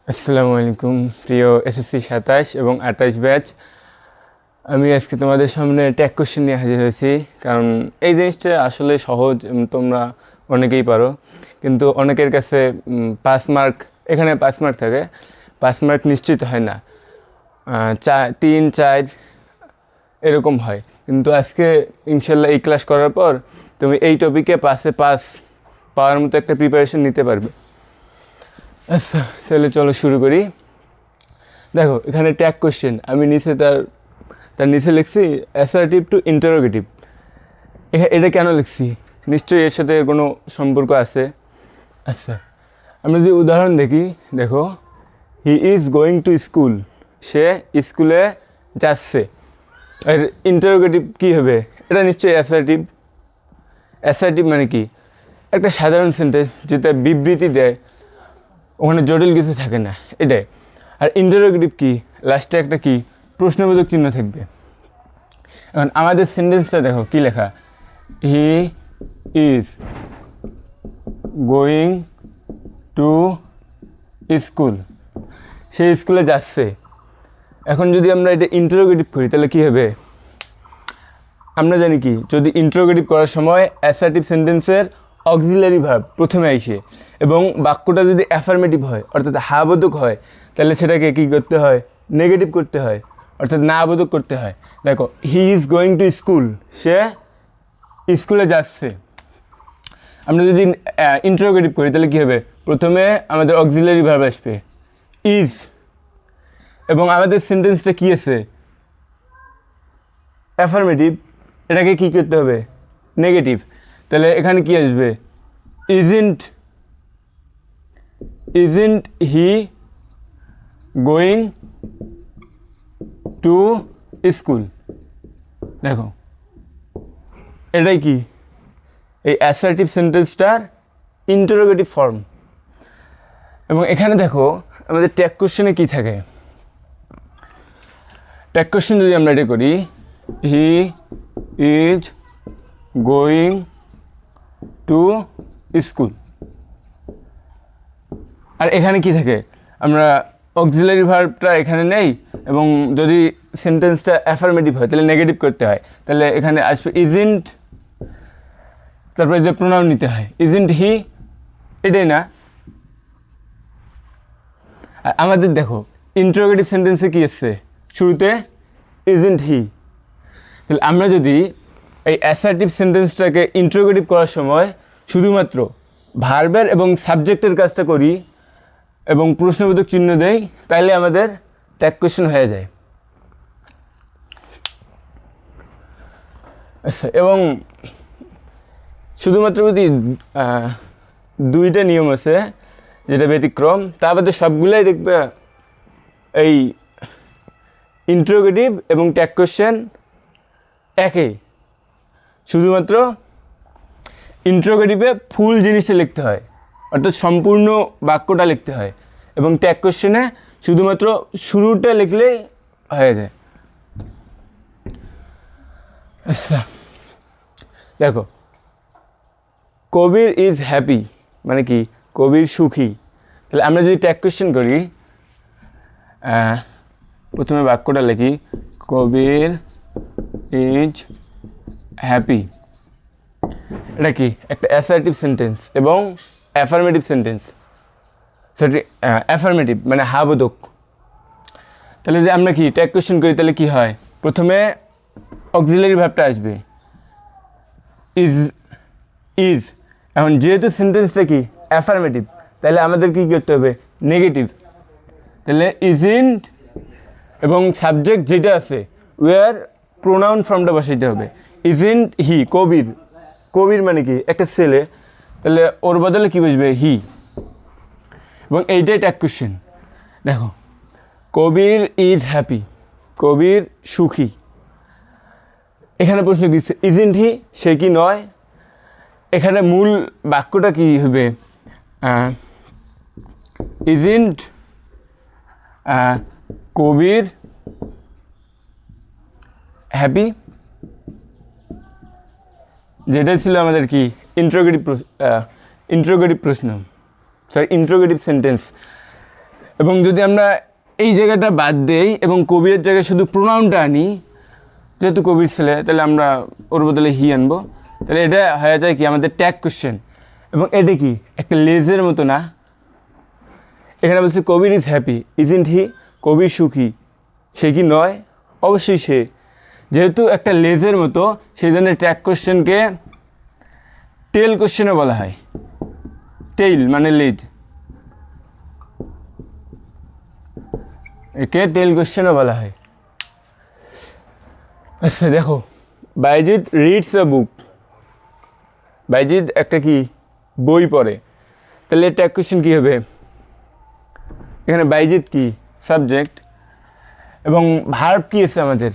আসসালামু আলাইকুম প্রিয় এসএসসি 27 এবং 28 ব্যাচ। আমি আজকে তোমাদের সামনে ট্যাগ কোশ্চেন নিয়ে হাজির হয়েছি, কারণ এই জিনিসটা আসলে সহজ, তোমরা অনেকেই পারো, কিন্তু অনেকের কাছে 5 মার্ক, এখানে 5 মার্ক থাকে, 5 মার্ক নিশ্চিত হয় না, 3, 4 এরকম হয়। কিন্তু আজকে ইনশাল্লাহ এই ক্লাস করার পর তুমি এই টপিকে 5-এ 5 পাওয়ার মতো একটা প্রিপারেশন নিতে পারবে। আচ্ছা, তাহলে চলো শুরু করি। দেখো, এখানে ট্যাগ কোশ্চেন, আমি নিচে তার নিচে লিখছি অ্যাসার্টিভ টু ইন্টারোগেটিভ। এটা কেন লিখছি? নিশ্চয়ই এর সাথে কোনো সম্পর্ক আছে। আচ্ছা, আমরা যদি উদাহরণ দেখি, দেখো, he is going to school, সে স্কুলে যাচ্ছে। আর ইন্টারোগেটিভ কী হবে? এটা নিশ্চয়ই অ্যাসার্টিভ। অ্যাসার্টিভ মানে কি? একটা সাধারণ সেন্টেন্স যেটা বিবৃতি দেয়, ওখানে জটিল কিছু থাকে না, এটাই। আর ইন্টারোগেটিভ কি? লাস্টে একটা কি প্রশ্নবোধক চিহ্ন থাকবে। এখন আমাদের সেন্টেন্সটা দেখো কি লেখা, he is going to school, সে স্কুলে যাচ্ছে। এখন যদি আমরা এটা ইন্টারোগেটিভ করি তাহলে কি হবে? আমরা জানি কি, যদি ইন্টারোগেটিভ করার সময় অ্যাসার্টিভ সেন্টেন্সের অক্সিলারি ভার্ব প্রথমে আসে এবং বাক্যটা যদি অ্যাফার্মেটিভ হয়, অর্থাৎ হ্যাবোধক হয়, তাহলে সেটাকে কী করতে হয়? নেগেটিভ করতে হয়, অর্থাৎ না বোধক করতে হয়। দেখো, he is going to school, সে স্কুলে যাচ্ছে। আমরা যদি ইন্টারোগেটিভ করি তাহলে কী হবে? প্রথমে আমাদের অক্সিলারি ভার্ব আসবে ইজ, এবং আমাদের সেন্টেন্সটা কী আছে? অ্যাফার্মেটিভ। এটাকে কী করতে হবে? নেগেটিভ। তাহলে এখানে কি আসবে? Isn't he going to school. দেখো, এটাই কি? এই অ্যাসার্টিভ সেন্টেন্সটার ইন্টারোগেটিভ ফর্ম। এবং এখানে দেখো আমাদের ট্যাগ কোশ্চেনে কী থাকে? ট্যাগ কোশ্চেন যদি আমরা এটা করি, he is going to school, আর এখানে কি থাকে? আমরা অক্সিলারি ভার্বটা এখানে নেই, এবং যদি সেন্টেন্সটা অ্যাফার্মেটিভ হয় তাহলে নেগেটিভ করতে হয়। তাহলে এখানে আসবে ইজন্ট, তারপরে যে প্রোনাউন নিতে হয়, ইজন্ট হি, এটাই না? আর আমাদের দেখো ইন্টারোগেটিভ সেন্টেন্সে কী এসছে? শুরুতে ইজন্ট হি। তাহলে আমরা যদি এই অ্যাসার্টিভ সেন্টেন্সটাকে ইন্টারোগেটিভ করার সময় শুধুমাত্র ভার্বের এবং সাবজেক্টের কাজটা করি এবং প্রশ্নবোধক চিহ্ন দেই, তাইলে আমাদের ট্যাগ কোশ্চেন হয়ে যায়। আচ্ছা, এবং শুধুমাত্র যদি 2টা নিয়ম আছে যেটা ব্যতিক্রম, তার বাদে সবগুলাই দেখবে এই ইন্টারোগেটিভ এবং ট্যাগ কোশ্চেন একই। শুধুমাত্র ইন্টারোগেটিভে ফুল জিনিসটা লিখতে হয়, অর্থাৎ সম্পূর্ণ বাক্যটা লিখতে হয়, এবং ট্যাগ কোশ্চেনে শুধুমাত্র শুরুটা লিখলেই হয়ে যায়। আচ্ছা, দেখো, কবির ইজ হ্যাপি মানে কি? কবির সুখী। তাহলে আমরা যদি ট্যাগ কোশ্চেন করি, প্রথমে বাক্যটা লিখি, কবির ইজ হ্যাপি। এটা কি? একটা অ্যাসার্টিভ সেন্টেন্স এবং অ্যাফার্মেটিভ সেন্টেন্স। সেটি অ্যাফার্মেটিভ মানে হ্যাবোধক। তাহলে যদি আমরা কি ট্যাগ কোশ্চেন করি তাহলে কি হয়? প্রথমে অক্সিলারি ভার্বটা আসবে ইজ। এখন যেহেতু সেন্টেন্সটা কি অ্যাফার্মেটিভ, তাহলে আমাদের কী করতে হবে? নেগেটিভ। তাহলে ইজন্ট এবং সাবজেক্ট যেটা আছে ওয়ার প্রোনাউন ফর্মটা বসাইতে হবে। ইজন্ট হি, কবির। কবির মানে কি? একটা ছেলে, তাহলে ওর বদলে কী বসবে? হি। এবং এইটাই ট্যাগ কোশ্চেন। দেখো, কবির ইজ হ্যাপি, কবির সুখী। এখানে প্রশ্ন দিচ্ছে ইজন্ট হি, সে কি নয়? এখানে মূল বাক্যটা কি হবে? ইজন্ট কবির হ্যাপি, যেটাই ছিল আমাদের কি ইন্টারোগেটিভ প্রশ্ন, সরি ইন্টারোগেটিভ সেন্টেন্স। এবং যদি আমরা এই জায়গাটা বাদ দেই এবং কবিরের জায়গায় শুধু প্রোনাউনটা আনি, যেহেতু কবির ছেলে তাহলে আমরা ওর বদলে হি আনবো, তাহলে এটা হয়ে যায় কি আমাদের ট্যাগ কোশ্চেন। এবং এটা কি একটা লেজের মতো না, এখানে বলছে কবির ইজ হ্যাপি, ইজন্ট হি, কবির সুখী, সে কি নয়, অবশ্যই সে। যেহেতু একটা লেজের মতো সেই জন্য ট্যাগ কোশ্চেনকে টেল কোশ্চেনও বলা হয়। টেইল মানে লেজ, একে টেল কোশ্চেনও বলা হয়। আচ্ছা দেখো, বাইজিৎ রিডস আ বুক, বাইজিৎ একটা কি বই পড়ে, তাহলে ট্যাগ কোশ্চেন কী হবে? এখানে বাইজিৎ কি সাবজেক্ট এবং ভার্ব কি আছে আমাদের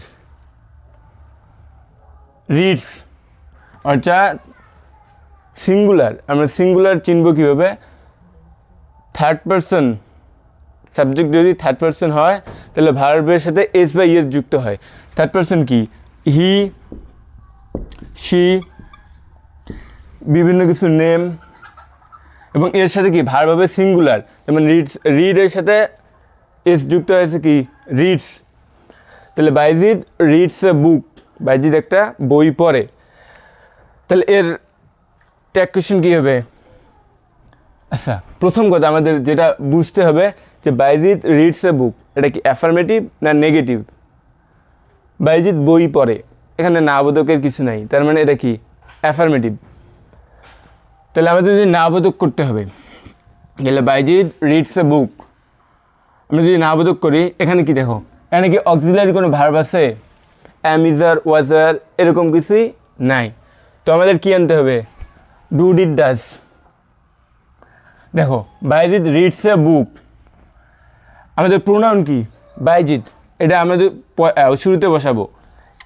রিডস, অর্থাৎ সিঙ্গুলার। আমরা সিঙ্গুলার চিনব কীভাবে? থার্ড পারসন, সাবজেক্ট যদি থার্ড পারসন হয় তাহলে ভার্বের সাথে এস বা ইএস যুক্ত হয়। থার্ড পারসন কি হি, শি, বিভিন্ন কিছু নেম, এবং এর সাথে কি ভার্ব হবে সিঙ্গুলার, যেমন রিডস, রিডের সাথে এস যুক্ত হয়েছে কি রিডস, তাহলে বাইজিৎ রিডস এ বুক, বাইজিৎ একটা বই পড়ে। তাহলে এর ট্যাগ কোশ্চেন কী হবে? আচ্ছা, প্রথম কথা আমাদের যেটা বুঝতে হবে যে বাইজিৎ রিডস এ বুক, এটা কি অ্যাফার্মেটিভ না নেগেটিভ? বাইজিৎ বই পড়ে, এখানে না বোধকের কিছু নাই, তার মানে এটা কি অ্যাফার্মেটিভ। তাহলে আমাদের যদি না বোধক করতে হবে, গেলে বাইজিৎ রিডস এ বুক, আমরা যদি না বোধক করি, এখানে কি দেখো, এখানে কি অক্সিলারি কোনো ভার্ব আছে? অ্যাম, ইজার, ওয়াজার এরকম কিছুই নাই। তো আমাদের কি আনতে হবে? Do, did, does. দেখো বাইজিৎ রিডস এ বুক, আমাদের প্রোনাউন কি বাইজিৎ, এটা আমাদের শুরুতে বসাবো।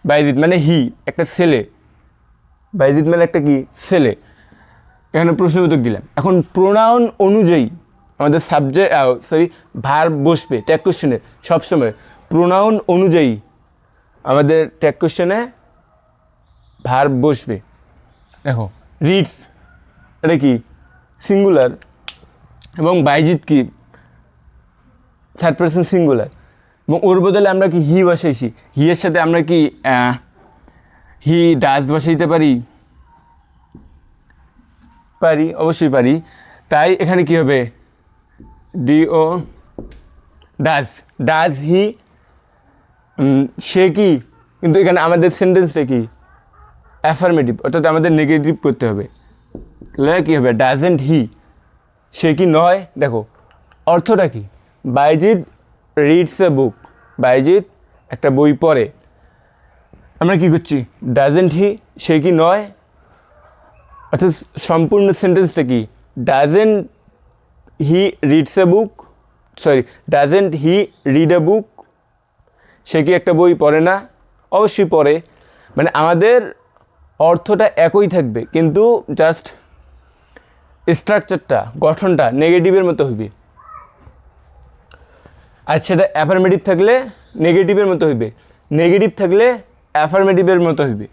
বাইজিৎ মানে হি, একটা ছেলে, বাইজিৎ মানে একটা কি ছেলে, এখানে প্রশ্নবোধক দিলাম। এখন প্রোনাউন অনুযায়ী আমাদের সাবজেক্ট ভার্ব বসবে ট্যাগ কোশ্চেনে সবসময়। প্রোনাউন অনুযায়ী আমাদের ট্যাগ কোশ্চেনে ভার্ব বসবে। দেখো রিডস এটা কি সিঙ্গুলার, এবং বাইজিৎ কি থার্ড পারসন সিঙ্গুলার, এবং ওর বদলে আমরা কি হি বসাইছি। হি এর সাথে আমরা কি হি ডাজ বসাইতে পারি? পারি, অবশ্যই পারি। তাই এখানে কি হবে? ডিও, ডাজ, ডাজ হি, সে কি, কিন্তু এখানে আমাদের সেন্টেন্সটা কি অ্যাফার্মেটিভ, অর্থাৎ আমাদের নেগেটিভ করতে হবে। তাহলে কী হবে? ডাজেন্ট হি, সে কি নয়। দেখো অর্থটা কি, বাইজিৎ রিডস এ বুক, বাইজিৎ একটা বই পড়ে, আমরা কি করছি? ডাজেন্ট হি, সে কি নয়, অর্থাৎ সম্পূর্ণ সেন্টেন্সটা কি? Doesn't he reads a book, sorry doesn't he read a book, সে কি একটা বই পড়ে না? অবশ্যই পড়ে। মানে আমাদের অর্থটা একই থাকবে, কিন্তু জাস্ট স্ট্রাকচারটা, গঠনটা নেগেটিভের মতো হইবে। আর সেটা অ্যাফার্মেটিভ থাকলে নেগেটিভের মতো হইবে, নেগেটিভ থাকলে অ্যাফার্মেটিভের মতো হইবে।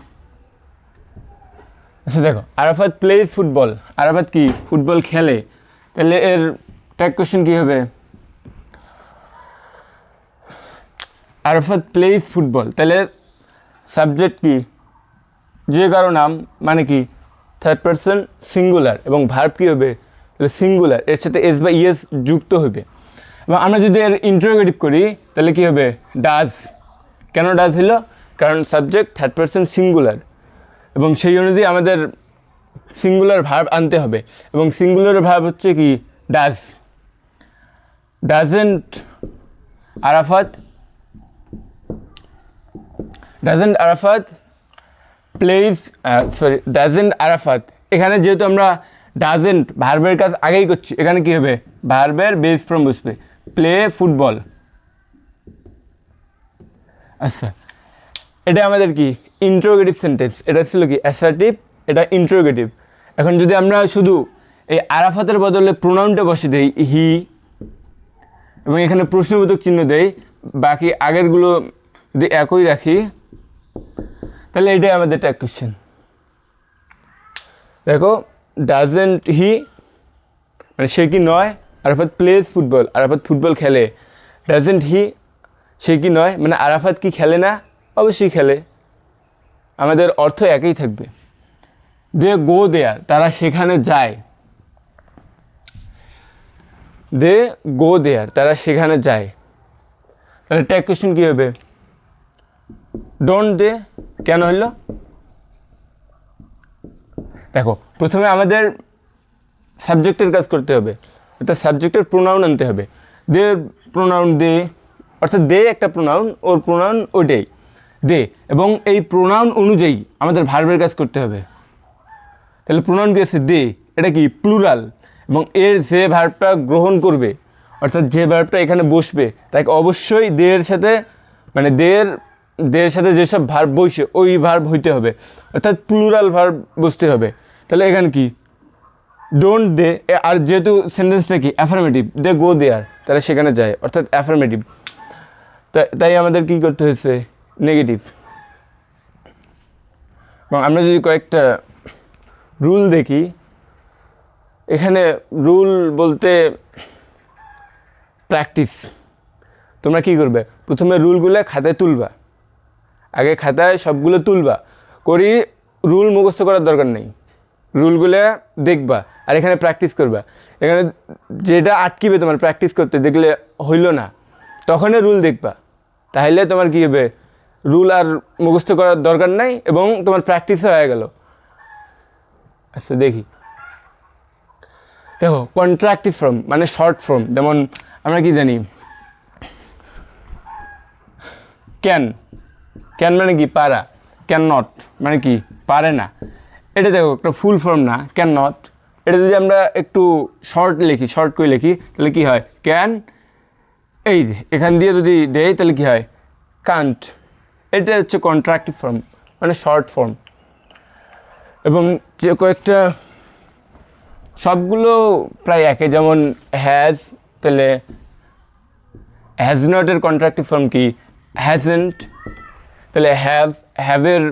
আচ্ছা দেখো, আরাফাত প্লেজ ফুটবল, আরাফাত কি ফুটবল খেলে, তাহলে এর ট্যাগ কোশ্চেন কী হবে? আরাফাত প্লেজ ফুটবল, তাহলে সাবজেক্ট কি যে কারো নাম, মানে কি থার্ড পারসন সিঙ্গুলার, এবং ভার্ব কী হবে? তাহলে সিঙ্গুলার, এর সাথে এস বা ইএস যুক্ত হবে। এবং আমরা যদি এর ইন্টারোগেটিভ করি তাহলে কী হবে? ডাজ। কেন ডাজ হলো? কারণ সাবজেক্ট থার্ড পারসন সিঙ্গুলার, এবং সেই অনুযায়ী আমাদের সিঙ্গুলার ভার্ব আনতে হবে, এবং সিঙ্গুলার ভার্ব হচ্ছে কি does. Doesn't Arafat, doesn't Arafat plays, sorry doesn't Arafat, এখানে যেহেতু আমরা ডাজেন্ট ভার্বের কাজ আগেই করছি, এখানে কি হবে? ভার্বের বেস ফর্ম বসবে, প্লে ফুটবল। আচ্ছা, এটা আমাদের কি ইন্টারোগেটিভ সেন্টেন্স, এটা ছিল কি অ্যাসার্টিভ, এটা ইন্টারোগেটিভ। এখন যদি আমরা শুধু এই আরাফাতের বদলে প্রোনাউনটা বসে দেই হি, এবং এখানে প্রশ্নবোধক চিহ্ন দেই, বাকি আগেরগুলো যদি একই রাখি, তাহলে এটাই আমাদের ট্যাগ কোশ্চেন। দেখো ডাজেন্ট হি মানে সে কি নয়, Arafat plays football, Arafat football খেলে। ডাজেন্ট হি, সে কি নয়, মানে আরাফাত কি খেলে না? অবশ্যই খেলে। আমাদের অর্থ একই থাকবে। দে গো দেয়ার, তারা সেখানে যায়। দে গো দেয়ার, তারা সেখানে যায়। তাহলে ট্যাগ কোশ্চেন কী হবে? ডোন্ট দে কেন হইল? দেখো প্রথমে আমাদের সাবজেক্টের কাজ করতে হবে, অর্থাৎ সাবজেক্টের প্রোনাউন আনতে হবে। দে প্রোনাউন দে, অর্থাৎ দে একটা প্রোনাউন, ওর প্রোনাউন ওইটাই দে, এবং এই প্রোনাউন অনুযায়ী আমাদের ভার্বের কাজ করতে হবে। তাহলে প্রোনাউন কি আছে? দে, এটা কি প্লুরাল, এবং এর যে ভার্বটা গ্রহণ করবে, অর্থাৎ যে ভার্বটা এখানে বসবে, তাকে অবশ্যই দের সাথে, মানে দের সাথে যেসব ভার্ব বসে ওই ভার্ব হইতে হবে, অর্থাৎ প্লুরাল ভার্ব বসতে হবে। তাহলে এখানে কি ডোন্ট দে, আর যেহেতু সেন্টেন্সটা কি অ্যাফার্মেটিভ, দে গো দেয়ার, তারা সেখানে যায়, অর্থাৎ অ্যাফার্মেটিভ। তাই আমাদের কি করতে হয়েছে? নেগেটিভ। এবং আমরা যদি কয়েকটা রুল দেখি, এখানে রুল বলতে প্র্যাকটিস। তোমরা কি করবে? প্রথমে রুলগুলো খাতায় তুলবা, আগে খাতায় সবগুলো তুলবা, করি রুল মুখস্থ করার দরকার নেই, রুলগুলো দেখবা আর এখানে প্র্যাকটিস করবা। এখানে যেটা আটকিবে তোমার প্র্যাকটিস করতে, দেখলে হইল না, তখনই রুল দেখবা, তাহলে তোমার কী হবে? রুল আর মুখস্থ করার দরকার নাই এবং তোমার প্র্যাকটিসও হয়ে গেল। আচ্ছা দেখি, দেখো কন্ট্রাক্টিভ ফর্ম মানে শর্ট ফর্ম, যেমন আমরা কি জানি? ক্যান, ক্যান মানে কি? পারা। ক্যান নট মানে কি? পারে না। এটা দেখো একটা ফুল ফর্ম না, ক্যান নট। এটা যদি আমরা একটু শর্ট লিখি, শর্ট করে লিখি, তাহলে কি হয়? ক্যান, এই এখান দিয়ে যদি দেয় তাহলে কি হয়? কান্ট। এটা হচ্ছে কন্ট্রাক্টিভ ফর্ম মানে শর্ট ফর্ম। এবং যে কয়েকটা, সবগুলো প্রায় একই, যেমন হ্যাজ, তাহলে হ্যাজ নটের কন্ট্রাক্টিভ ফর্ম কি? হ্যাজেন্ট। তাহলে হ্যাভের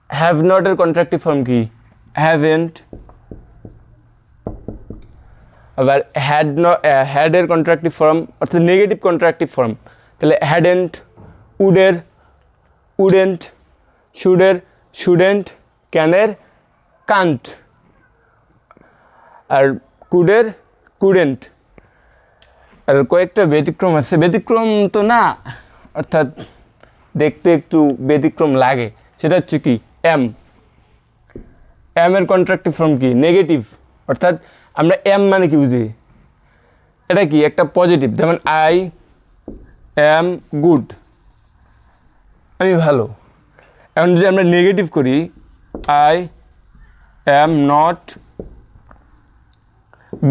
হ্যাভ নটের কন্ট্রাক্টিভ ফর্ম কি? হ্যাভেন্ট। আবার হ্যাডের কন্ট্রাক্টিভ ফর্ম অর্থাৎ নেগেটিভ কন্ট্রাক্টিভ ফর্ম, তাহলে হ্যাডেন্ট। উডেন্ট। শুডেন্ট। ক্যানের কান্ট। আর কুডেন্ট। আর কয়েকটা ব্যতিক্রম আছে, ব্যতিক্রম তো না, অর্থাৎ দেখতে একটু ব্যতিক্রম লাগে, সেটা হচ্ছে কি? এর কন্ট্রাক্টিভ ফর্ম কি? নেগেটিভ। অর্থাৎ আমরা এম মানে কি বুঝি? এটা কি? একটা পজিটিভ, যেমন আই অ্যাম গুড, আমি ভালো। এখন যদি আমরা নেগেটিভ করি, আই অ্যাম নট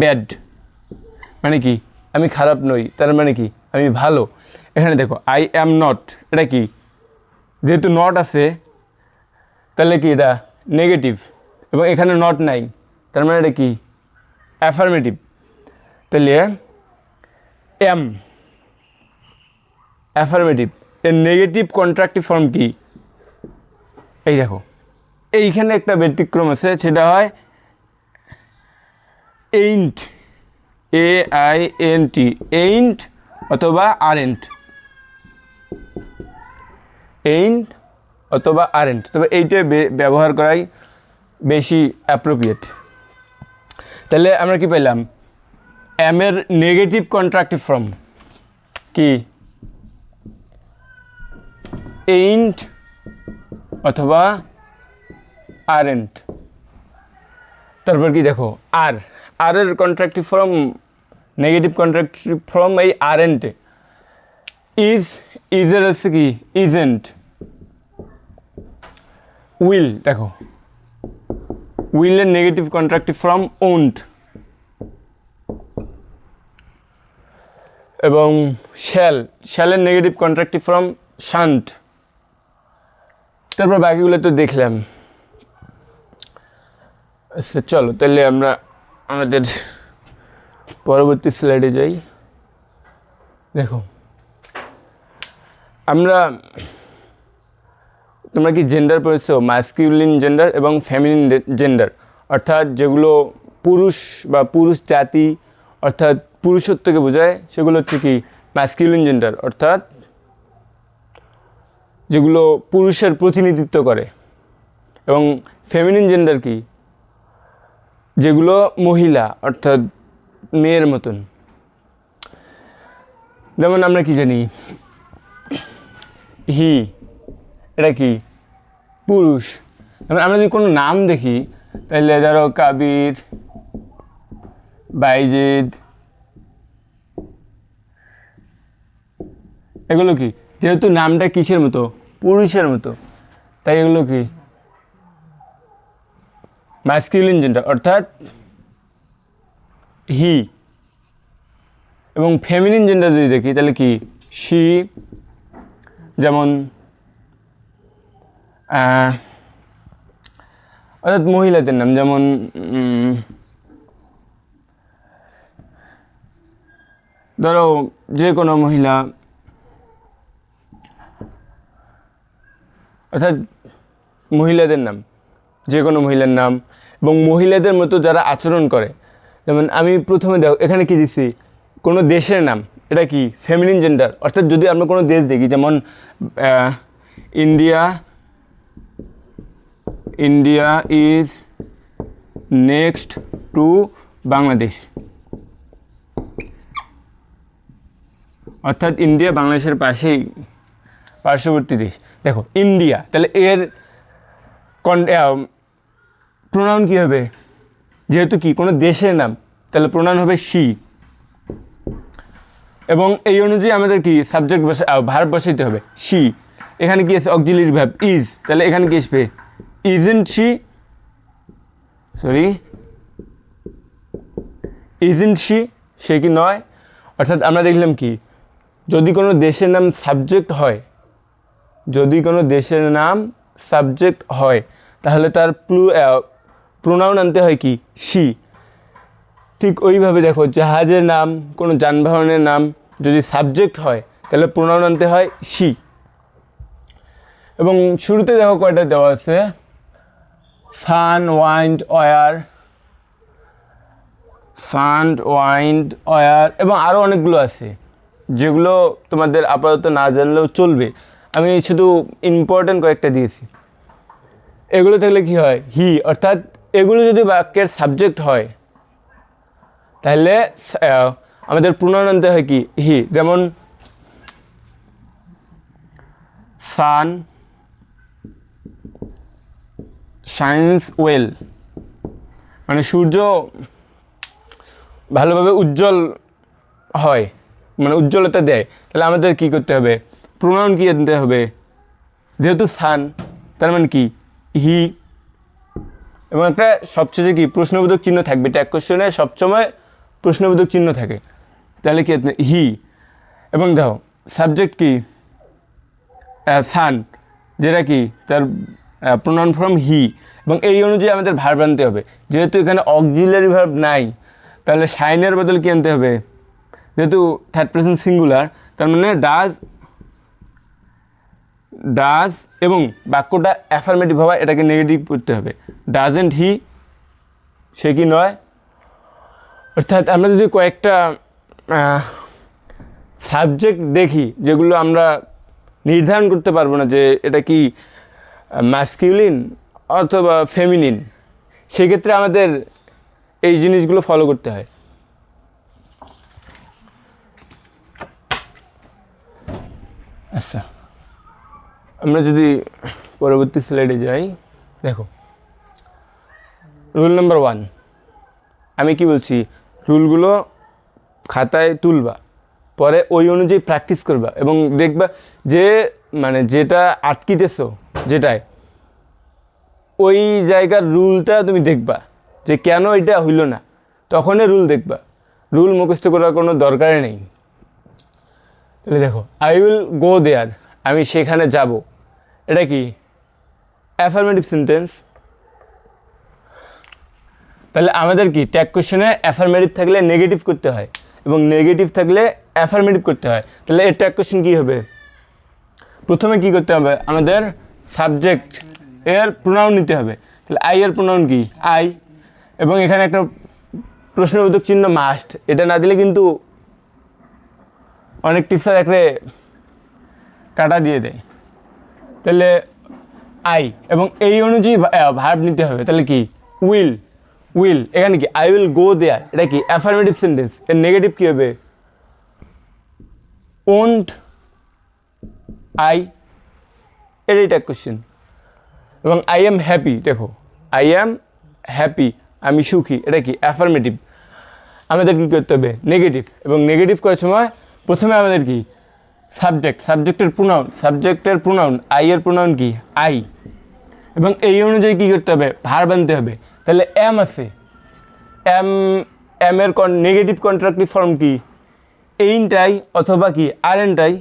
ব্যাড, মানে কি? আমি খারাপ নই, তার মানে কি? আমি ভালো। এখানে দেখো আই অ্যাম নট, এটা কি? যেহেতু নট আছে তাহলে কি এটা নেগেটিভ, এবং এখানে নট নাই, তার মানে এটা কি? অ্যাফার্মেটিভ। তাহলে এম অ্যাফার্মেটিভ, এর নেগেটিভ কন্ট্রাক্টিভ ফর্ম কি? এই দেখো এইখানে একটা ব্যতিক্রম আছে, সেটা হয় এইন্ট, AINT, এইন্ট অথবা আরেন্ট, এইন্ট অথবা আরেন্ট, তবে এইটা ব্যবহার করাই বেশি অ্যাপ্রোপ্রিয়েট। তাহলে আমরা কি পেলাম? এর নেগেটিভ কন্ট্রাক্টিভ ফর্ম কি? এইন্ট অথবা আরেন্ট। তারপর কি দেখো আর এর কন্ট্রাক্টিভ ফর্ম, নেগেটিভ কন্ট্রাক্টিভ ফর্ম এই আরেন্টে। ইজের হচ্ছে কি? ইজেন্ট। উইল, দেখো উইলের নেগেটিভ কন্ট্রাক্টিভ ফর্ম ওন্ট। এবং শ্যালের নেগেটিভ কন্ট্রাক্টিভ ফর্ম শান্ট। তারপর বাকিগুলো তো দেখলাম। আচ্ছা চলো তাহলে আমরা আমাদের পরবর্তী স্লাইডে যাই। দেখো তোমরা কি জেন্ডার পড়েছো? মাস্কিউলিন জেন্ডার এবং ফেমিনিন জেন্ডার, অর্থাৎ যেগুলো পুরুষ বা পুরুষ জাতি অর্থাৎ পুরুষত্বকে বোঝায় সেগুলো হচ্ছে কি ম্যাসকিউলিন জেন্ডার, অর্থাৎ যেগুলো পুরুষের প্রতিনিধিত্ব করে। এবং ফেমিনিন জেন্ডার কি, যেগুলো মহিলা অর্থাৎ মেয়ের মতন। যেমন আমরা কি জানি, হি এটা কি পুরুষ। যেমন আমরা যদি কোনো নাম দেখি তাহলে ধরো কাবির, বাইজিদ, এগুলো কি, যেহেতু নামটা কিসের মতো, পুরুষের মতো, তাই এগুলো কি ম্যাসকিউলিন জেন্ডার অর্থাৎ হি। এবং ফেমিনিন জেন্ডার যদি দেখি তাহলে কি শি। যেমন অর্থাৎ মহিলাদের নাম, যেমন ধরো যে কোনো মহিলা, অর্থাৎ মহিলাদের নাম, যে কোনো মহিলার নাম এবং মহিলাদের মতো যারা আচরণ করে। যেমন আমি প্রথমে দেখো এখানে কি দিচ্ছি, কোনো দেশের নাম, এটা কি ফেমিনিন জেন্ডার। অর্থাৎ যদি আমরা কোনো দেশ দেখি, যেমন India, India is next to Bangladesh, অর্থাৎ ইন্ডিয়া বাংলাদেশের পাশেই পার্শ্ববর্তী দেশ। দেখো ইন্ডিয়া, তাহলে এর প্রোনাউন কী হবে, যেহেতু কি কোনো দেশের নাম তাহলে প্রোনাউন হবে শি। এবং এই অনুযায়ী আমাদের কি সাবজেক্ট ভার্ব বসাইতে হবে শি। এখানে কি আছে অক্সিলারি ভার্ব ইজ, তাহলে এখানে কি আসবে isn't she, sorry isn't she, সে কি নয়। অর্থাৎ আমরা দেখলাম কি, যদি কোনো দেশের নাম সাবজেক্ট হয়, যদি কোনো দেশের নাম সাবজেক্ট হয় তাহলে তার প্রোনাউন আনতে হয় কি শি। ঠিক ওইভাবে দেখো জাহাজের নাম, কোনো যানবাহনের নাম যদি সাবজেক্ট হয় তাহলে প্রোনাউন আনতে হয় শি। এবং শুরুতে দেখো কয়টা দেওয়া আছে, সান, ওয়াইন্ড, ওয়ার, সান, ওয়াইন্ড, ওয়ার এবং আরও অনেকগুলো আছে যেগুলো তোমাদের আপাতত না জানলেও চলবে। আমি শুধু ইম্পর্টেন্ট কয়েকটা দিয়েছি। এগুলো থাকলে কি হয় হি, অর্থাৎ এগুলো যদি বাক্যের সাবজেক্ট হয় তাহলে আমাদের প্রোনাউন আনতে হয় কি হি। যেমন সান শাইন্স ওয়েল, মানে সূর্য ভালোভাবে উজ্জ্বল হয়, মানে উজ্জ্বলতা দেয়। তাহলে আমাদের কি করতে হবে, প্রোনাউন কি আনতে হবে, যেহেতু সান তার মানে কি হি। এবং একটা সবচেয়ে কি প্রশ্নবোধক চিহ্ন থাকবে, ট্যাগ কোশ্চেনে সবসময় প্রশ্নবোধক চিহ্ন থাকে, তাহলে কি হি। এবং দেখো সাবজেক্ট কি সান, যেটা কি তার প্রোনাউন ফর্ম হি। এবং এই অনুযায়ী আমাদের ভার্ব আনতে হবে, যেহেতু এখানে অক্সিলারি ভার্ব নাই তাহলে শাইনের বদল কি আনতে হবে, যেহেতু থার্ড পারসন সিঙ্গুলার তার মানে ডাজ, ডাজ এবং বাক্যটা অ্যাফার্মেটিভ হওয়া, এটাকে নেগেটিভ করতে হবে, ডাজেন্ট হি, সে কি নয়। অর্থাৎ আমরা যদি কয়েকটা সাবজেক্ট দেখি যেগুলো আমরা নির্ধারণ করতে পারবো না যে এটা কি ম্যাসকিউলিন অথবা ফেমিনিন, সেক্ষেত্রে আমাদের এই জিনিসগুলো ফলো করতে হয়। আচ্ছা, আমরা যদি পরবর্তী স্লাইডে যাই, দেখো রুল নাম্বার 1, আমি কি বলছি, রুলগুলো খাতায় তুলবা, পরে ওই অনুযায়ী প্র্যাকটিস করবা এবং দেখবা যে মানে যেটা আটকিতেছো যেটায়, ওই জায়গার রুলটা তুমি দেখবা যে কেন এটা হইল না, তখনই রুল দেখবা, রুল মুখস্থ করার কোনো দরকারই নেই। তাহলে দেখো আই উইল গো দেয়ার, আমি সেখানে যাব, এটা কি অ্যাফার্মেটিভ সেন্টেন্স। তাহলে আমাদের কি ট্যাগ কোশ্চেনে অ্যাফার্মেটিভ থাকলে নেগেটিভ করতে হয় এবং নেগেটিভ থাকলে অ্যাফার্মেটিভ করতে হয়। তাহলে এর ট্যাগ কোশ্চেন কী হবে, প্রথমে কি করতে হবে, আমাদের সাবজেক্ট এর প্রোনাউন নিতে হবে। তাহলে আই এর প্রোনাউন কি আই, এবং এখানে একটা প্রশ্নবোধক চিহ্ন মাস্ট, এটা না দিলে কিন্তু অনেক টিচার একরে কাটা দিয়ে দেয়। তাহলে আই এবং এই অনুযায়ী ভার্ব নিতে হবে। তাহলে কি উইল, উইল এখানে কি আই উইল গো দেয়ার, এটা কি অ্যাফার্মেটিভ সেন্টেন্স, এর নেগেটিভ কী হবে ওন্ট আই, এটাই ট্যাগ কোশ্চেন। এবং আই এম হ্যাপি, দেখো আই এম হ্যাপি আমি সুখী, এটা কি অ্যাফার্মেটিভ, আমাদের কী করতে হবে নেগেটিভ। এবং নেগেটিভ করার সময় প্রথমে আমাদের কি সাবজেক্ট, সাবজেক্টের প্রোনাউন আই এর প্রোনাউন কি আই, এবং এই অনুযায়ী কী করতে হবে ভার্ব আনতে হবে। তাহলে এম আছে, এম এর নেগেটিভ কন্ট্রাক্টিভ ফর্ম কি এইনটাই অথবা কি আরএনটাই,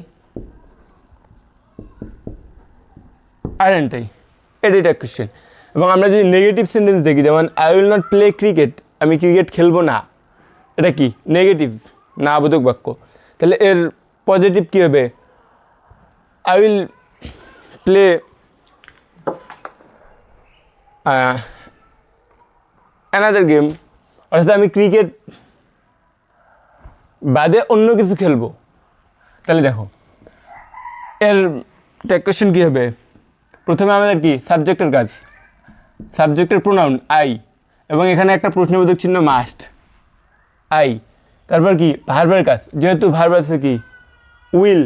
এটাই একটা কোশ্চেন। এবং আমরা যদি নেগেটিভ সেন্টেন্স দেখি, যেমন I will not play cricket, আমি ক্রিকেট খেলবো না, এটা কি নেগেটিভ না বোধক বাক্য। তাহলে এর পজিটিভ কী হবে I will play another game, অর্থাৎ আমি ক্রিকেট বাদে অন্য কিছু খেলবো। তাহলে দেখো এর ট্যাগ কোশ্চেন কী হবে, প্রথমে আমাদের কি সাবজেক্টের কাজ, সাবজেক্টের প্রোনাউন আই, এবং এখানে একটা প্রশ্নবোধক চিহ্ন মাস্ট আই, তারপর কি ভার্বের কাজ, যেহেতু ভার্ব আছে কি উইল,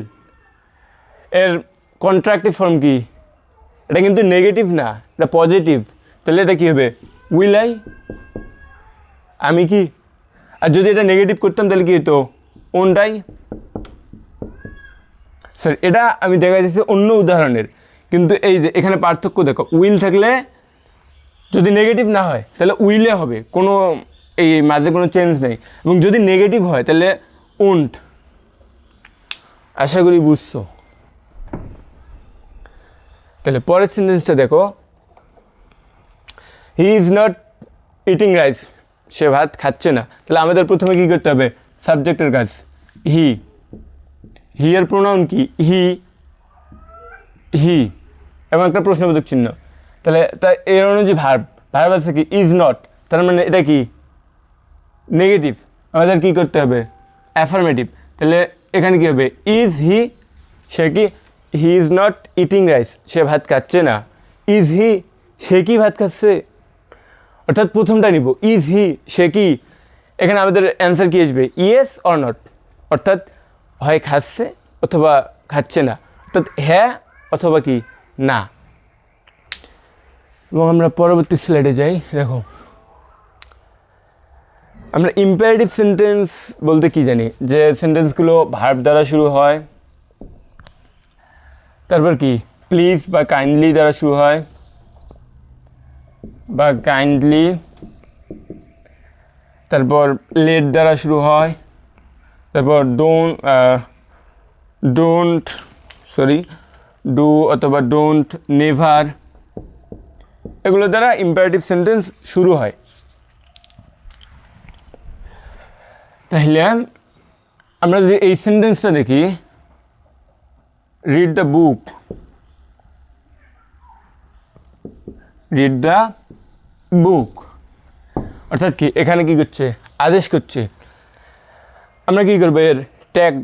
এর কন্ট্রাক্টিভ ফর্ম কি, এটা কিন্তু নেগেটিভ না, এটা পজিটিভ। তাহলে এটা কী হবে উইল আই, আমি কি, আর যদি এটা নেগেটিভ করতাম তাহলে কি হতো ওন্ট আই। স্যার এটা আমি দেখা দিচ্ছি অন্য উদাহরণের, কিন্তু এই যে এখানে পার্থক্য দেখো, উইল থাকলে যদি নেগেটিভ না হয় তাহলে উইলে হবে, কোনো এই মাঝে কোনো চেঞ্জ নেই, এবং যদি নেগেটিভ হয় তাহলে ওন্ট। আশা করি বুঝছো। তাহলে পরের সেন্টেন্সটা দেখো, he is not eating rice, সে ভাত খাচ্ছে না। তাহলে আমাদের প্রথমে কী করতে হবে সাবজেক্টের কাজ হি, হি এর প্রোনাউন কি হি, এবং একটা প্রশ্নবোধক চিহ্ন। তাহলে এর অনুযায়ী ভার্ব আছে কি ইজ নট, তার মানে এটা কি নেগেটিভ, আমাদের কি করতে হবে অ্যাফার্মেটিভ। তাহলে এখানে কি হবে ইজ হি, সে কি he is not eating rice, সে ভাত খাচ্ছে না। ইজ হি, সে কি ভাত খাচ্ছে, অর্থাৎ প্রথমটা নিব ইজ হি, সে কি, এখানে আমাদের অ্যান্সার কী আসবে ইয়েস অর নট, অর্থাৎ হয় খাচ্ছে অথবা খাচ্ছে না, অর্থাৎ হ্যাঁ অথবা কি না। এবং আমরা পরবর্তী স্লাইডে যাই। দেখো আমরা ইম্পারেটিভ সেন্টেন্স বলতে কি জানি, যে সেন্টেন্সগুলো ভার্ব দ্বারা শুরু হয়, তারপর কি প্লিজ বা কাইন্ডলি দ্বারা শুরু হয়, বা কাইন্ডলি, তারপর লেট দ্বারা শুরু হয়, তারপর ডু অথবা ডোন্ট, নেভার, এগুলো দ্বারা ইম্পারেটিভ সেন্টেন্স শুরু হয়। তাহলে আমরা যদি এই সেন্টেন্সটা দেখি, রিড দ্য বুক, অর্থাৎ কি এখানে কি করছে আদেশ করছে, আমরা কি করবো এর ট্যাগ।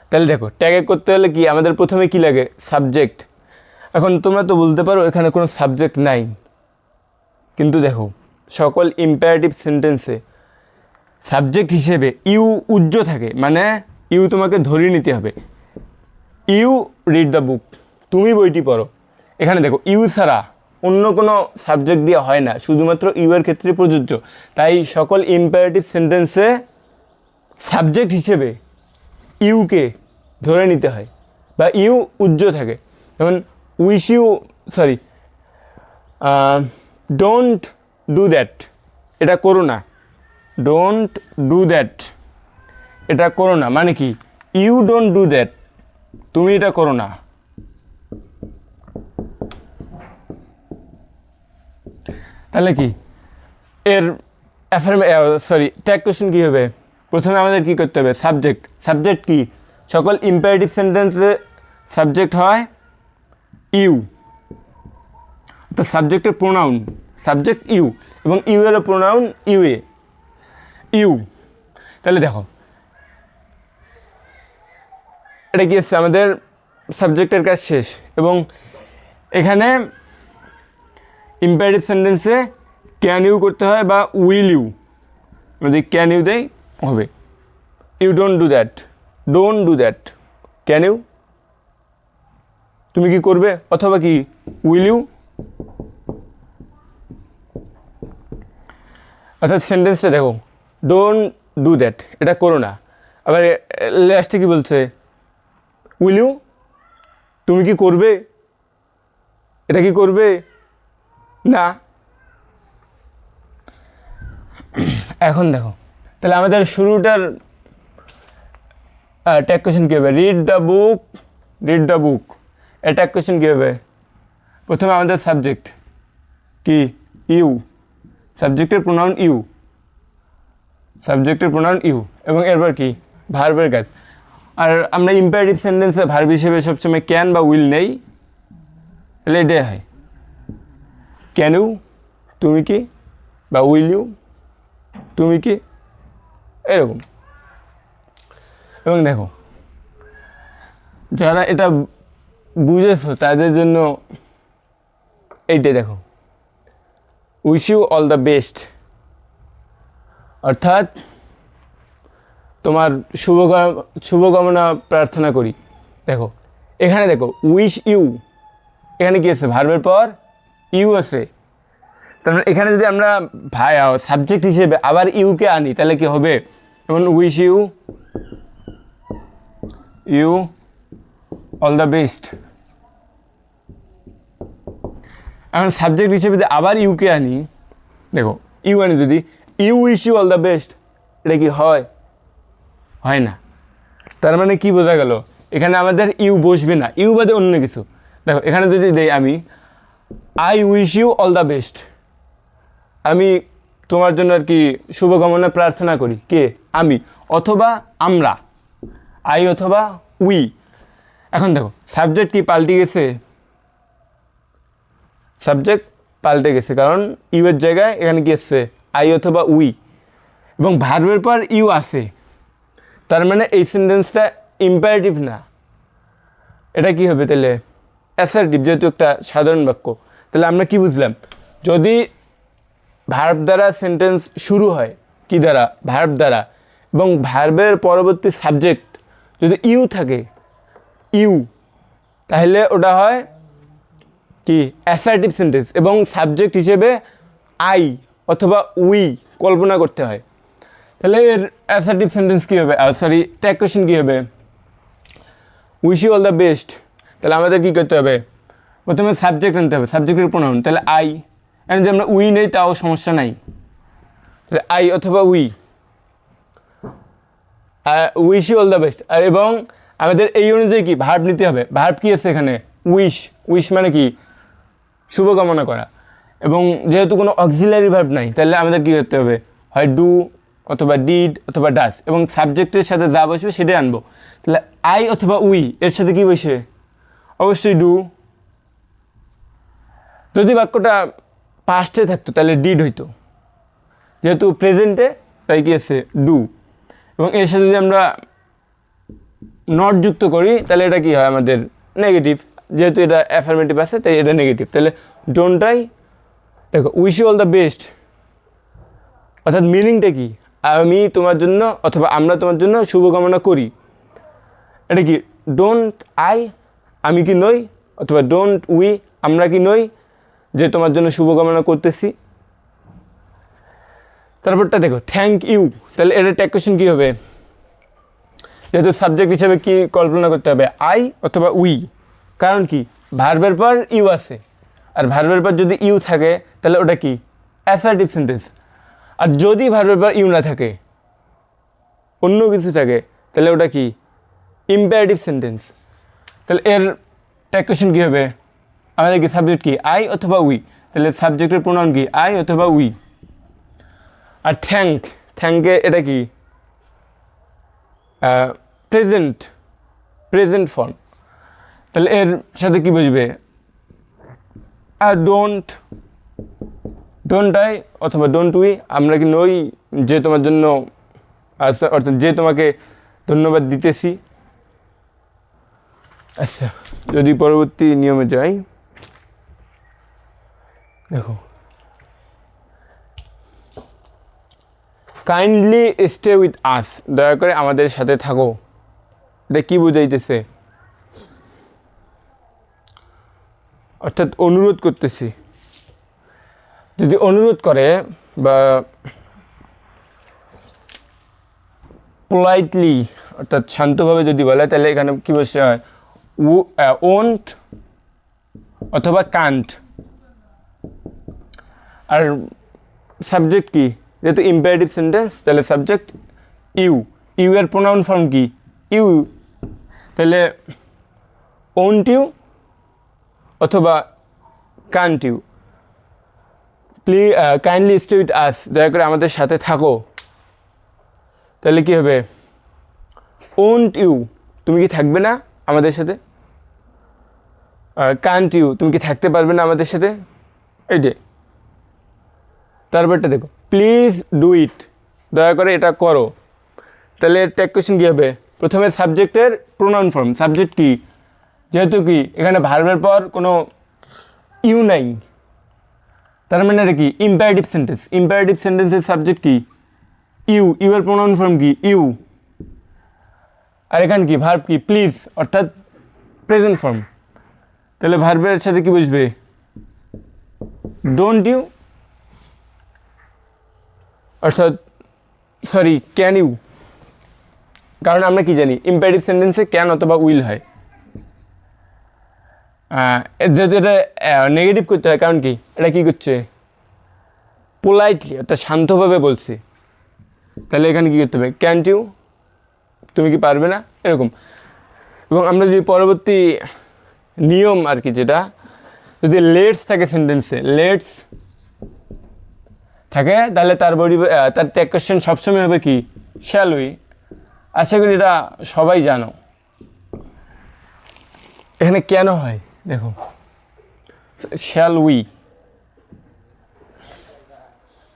তাহলে দেখো ট্যাগে করতে হলে কি আমাদের প্রথমে কি লাগে সাবজেক্ট। এখন তোমরা তো বলতে পারো এখানে কোনো সাবজেক্ট নাই, কিন্তু দেখো সকল ইম্পারেটিভ সেন্টেন্সে সাবজেক্ট হিসেবে ইউ উজ্জ্ব থাকে, মানে ইউ তোমাকে ধরিয়ে নিতে হবে। ইউ রিড দ্য বুক, তুমি বইটি পড়ো। এখানে দেখো ইউ ছাড়া অন্য কোনো সাবজেক্ট দিয়ে হয় না, শুধুমাত্র ইউ এর ক্ষেত্রে প্রযোজ্য। তাই সকল ইম্পারেটিভ সেন্টেন্সে সাবজেক্ট হিসেবে ইউকে ধরে নিতে হয় বা ইউ উজ্জ্ব থাকে। যেমন ডোন্ট ডু দ্যাট, এটা করো না, ডোন্ট ডু দ্যাট, এটা করো না, মানে কি ইউ ডোন্ট ডু দ্যাট, তুমি এটা করো না। তাহলে কি এর ট্যাগ কোশ্চেন কী হবে, প্রথমে আমাদের কি করতে হবে সাবজেক্ট কি, সকল ইম্পারেটিভ সেন্টেন্সে সাবজেক্ট হয় ইউ, তো সাবজেক্টের প্রোনাউন, সাবজেক্ট ইউ এবং ইউ এর প্রোনাউন ইউ এ ইউ। তাহলে দেখো এটা কি হচ্ছে আমাদের সাবজেক্টের কাজ শেষ এবং এখানে ইম্পারেটিভ সেন্টেন্সে ক্যান ইউ করতে হয় বা উইল ইউ, যদি ক্যান ইউ দেয় হবে you don't do that, don't do that, can you তুমি কি করবে, অথবা কি উইল ইউ। অর্থাৎ সেন্টেন্সটা দেখো ডোন্ট ডু দ্যাট এটা করো না, আবার লাস্টে কি বলছে উইল ইউ তুমি কি করবে, এটা কি করবে না। এখন দেখো তাহলে আমাদের শুরুটার ট্যাগ কোয়েশ্চেন কী হবে, read the book, read the book এর ট্যাগ কোয়েশ্চেন কী হবে, প্রথমে আমাদের সাবজেক্ট কি ইউ, সাবজেক্টের প্রোনাউন ইউ, সাবজেক্টের প্রোনাউন ইউ এবং এরপর কি ভার্বের কাজ। আর আমরা ইম্পারেটিভ সেন্টেন্সে ভার্ব হিসেবে সবসময় ক্যান বা উইল নেই, তাহলে এটাই হয় ক্যান ইউ তুমি কি, বা উইল ইউ তুমি কি, এরকম। এবং দেখো যারা এটা বুঝেছো তাদের জন্য এইটাই দেখো wish you all the best, অর্থাৎ তোমার শুভকামনা প্রার্থনা করি। দেখো এখানে দেখো উইশ ইউ, এখানে কি আছে ভার্বের পর ইউ আছে, তারপরে এখানে যদি আমরা সাবজেক্ট হিসেবে আবার ইউকে আনি তাহলে কি হবে, যেমন wish you you all the best. এখন সাবজেক্ট হিসেবে যদি আবার ইউকে আনি, দেখো ইউ আনি যদি you wish you all the best, এটা কি হয়, হয় না। তার মানে কি বোঝা গেল, এখানে আমাদের ইউ বসবে না, ইউ বাদে অন্য কিছু। দেখো এখানে যদি দেই আমি I wish you all the best, আমি তোমার জন্য আর কি শুভকামনা প্রার্থনা করি, কে আমি অথবা আমরা, আই অথবা উই। এখন দেখো সাবজেক্ট কি পাল্টে গেছে, সাবজেক্ট পাল্টে গেছে কারণ ইউ এর জায়গায় এখানে কি আসছে আই অথবা উই এবং ভার্বের পর ইউ আছে, তার মানে এই সেন্টেন্সটা ইম্পারেটিভ না, এটা কি হবে তাহলে অ্যাসার্টিভ, যেহেতু একটা সাধারণ বাক্য। তাহলে আমরা কি বুঝলাম, যদি ভার্ব দ্বারা সেন্টেন্স শুরু হয় কি দ্বারা, ভার্ব দ্বারা, এবং ভার্বের পরবর্তী সাবজেক্ট যদি ইউ থাকে ইউ, তাহলে ওটা হয় কি অ্যাসার্টিভ সেন্টেন্স এবং সাবজেক্ট হিসেবে আই অথবা উই কল্পনা করতে হয়। তাহলে এর অ্যাসার্টিভ সেন্টেন্স কী হবে, সরি ট্যাগ কোয়েশ্চেন কী হবে, wish you all the best. তাহলে আমাদের কী করতে হবে, প্রথমে সাবজেক্ট আনতে হবে, সাবজেক্টের প্রোনাউন, তাহলে আই, এখানে যদি আমরা উই নেই তাও সমস্যা নাই, তাহলে আই অথবা we, wish you all the best. আর এবং আমাদের এই অনুযায়ী কি ভার্ব নিতে হবে, ভার্ব কী আছে এখানে উইশ, উইশ মানে কি শুভকামনা করা, এবং যেহেতু কোনো অক্সিলারি ভার্ব নাই তাহলে আমাদের কী করতে হবে, হয় ডু অথবা ডিড অথবা ডাস, এবং সাবজেক্টের সাথে যা বসবে সেটাই আনবো। তাহলে আই অথবা উই এর সাথে কী বসে, অবশ্যই ডু। যদি বাক্যটা পাস্টে থাকতো তাহলে ডিড হইতো, যেহেতু প্রেজেন্টে তাই কি আছে ডু, এবং এর সাথে যদি আমরা নট যুক্ত করি তাহলে এটা কি হয় আমাদের নেগেটিভ, যেহেতু এটা অ্যাফার্মেটিভ আছে তাই এটা নেগেটিভ। তাহলে ডোন্টাই, দেখো wish you all the best অর্থাৎ মিনিংটা কি, আমি তোমার জন্য অথবা আমরা তোমার জন্য শুভকামনা করি, এটা কি ডোন্ট আই আমি কি নই, অথবা ডোন্ট উই আমরা কি নই যে তোমার জন্য শুভকামনা করতেছি। তারপরটা দেখো থ্যাংক ইউ, তাহলে এটা ট্যাগ কোয়েশ্চেন কী হবে, যেহেতু সাবজেক্ট হিসেবে কি কল্পনা করতে হবে আই অথবা উই, কারণ কি ভার্বের পর ইউ আছে, আর ভার্বের পর যদি ইউ থাকে তাহলে ওটা কি অ্যাসার্টিভ সেন্টেন্স, আর যদি ভার্বের পর ইউ না থাকে অন্য কিছু থাকে তাহলে ওটা কি ইম্পারেটিভ সেন্টেন্স। তাহলে এর ট্যাগ কোয়েশ্চেন কী হবে, আমাদের কি সাবজেক্ট কি আই অথবা উই, তাহলে সাবজেক্টের প্রোনাউন কি আই অথবা উই। আর থ্যাঙ্ক, থ্যাঙ্কে এটা কি প্রেজেন্ট, প্রেজেন্ট ফর্ম, তাহলে এর সাথে কি বুঝবে, ডোন্ট ডোন্ট আই অথবা ডোন্ট উই, আমরা কি নই যে তোমার জন্য আচ্ছা, অর্থাৎ যে তোমাকে ধন্যবাদ দিতেছি। আচ্ছা, যদি পরবর্তী নিয়মে যাই, দেখো কাইন্ডলি স্টে উইথ আস, দয়া করে আমাদের সাথে থাকো। এটা কি বুঝাইতেছে? অর্থাৎ অনুরোধ করতেছি। যদি অনুরোধ করে বা পোলাইটলি অর্থাৎ শান্তভাবে যদি বলে, তাহলে এখানে কি বসে হয়? ওন্ট অথবা কান্ট। আর সাবজেক্ট কি? যেহেতু ইম্পারেটিভ সেন্টেন্স, তাহলে সাবজেক্ট ইউ। ইউ এর প্রোনাউন ফর্ম কি? ইউ। তাহলে ওন্ট ইউ অথবা can't you. Please kindly stay with us, দয়া করে আমাদের সাথে থাকো। তাহলে কি হবে? ওন্ট ইউ, তুমি কি থাকবে না আমাদের সাথে? কান্ট ইউ, তুমি কি থাকতে পারবে না আমাদের সাথে? এইটাই। তারপরটা দেখো, প্লিজ ডু ইট, দয়া করে এটা করো। তাহলে ট্যাগ কোয়েশ্চেন কী হবে? প্রথমে সাবজেক্টের প্রোনাউন ফর্ম। সাবজেক্ট কি? যেহেতু কি এখানে ভার্বের পর কোনো ইউ নাই, তার মানে এটা কি? Imperative sentence. ইম্পারেটিভ সেন্টেন্সের সাবজেক্ট কি? ইউ। ইউ এর প্রোনাউন ফর্ম কি? ইউ। আর এখানে কি? ভার্ব কি? প্লিজ, অর্থাৎ প্রেজেন্ট ফর্ম। তাহলে ভার্বের সাথে কি বুঝবে? ডোন্ট ইউ, অর্থাৎ সরি ক্যান ইউ। কারণ আমরা কি জানি? ইম্পারেটিভ সেন্টেন্সে ক্যান অথবা উইল হয়। যেহেতু এটা নেগেটিভ করতে হয়, কারণ কি? এটা কি করছে? পোলাইটলি অর্থাৎ শান্তভাবে বলছে। তাহলে এখানে কী করতে হবে? ক্যান্ট ইউ, তুমি কি পারবে না, এরকম। এবং আমরা যদি পরবর্তী নিয়ম আর কি, যেটা যদি লেটস থাকে সেন্টেন্সে, লেটস থাকে, তাহলে তার ট্যাগ কোয়েশ্চেন সবসময় হবে কি? Shall we. আশা করি এটা সবাই জানো। এখানে কেন হয় দেখো, শ্যাল উই।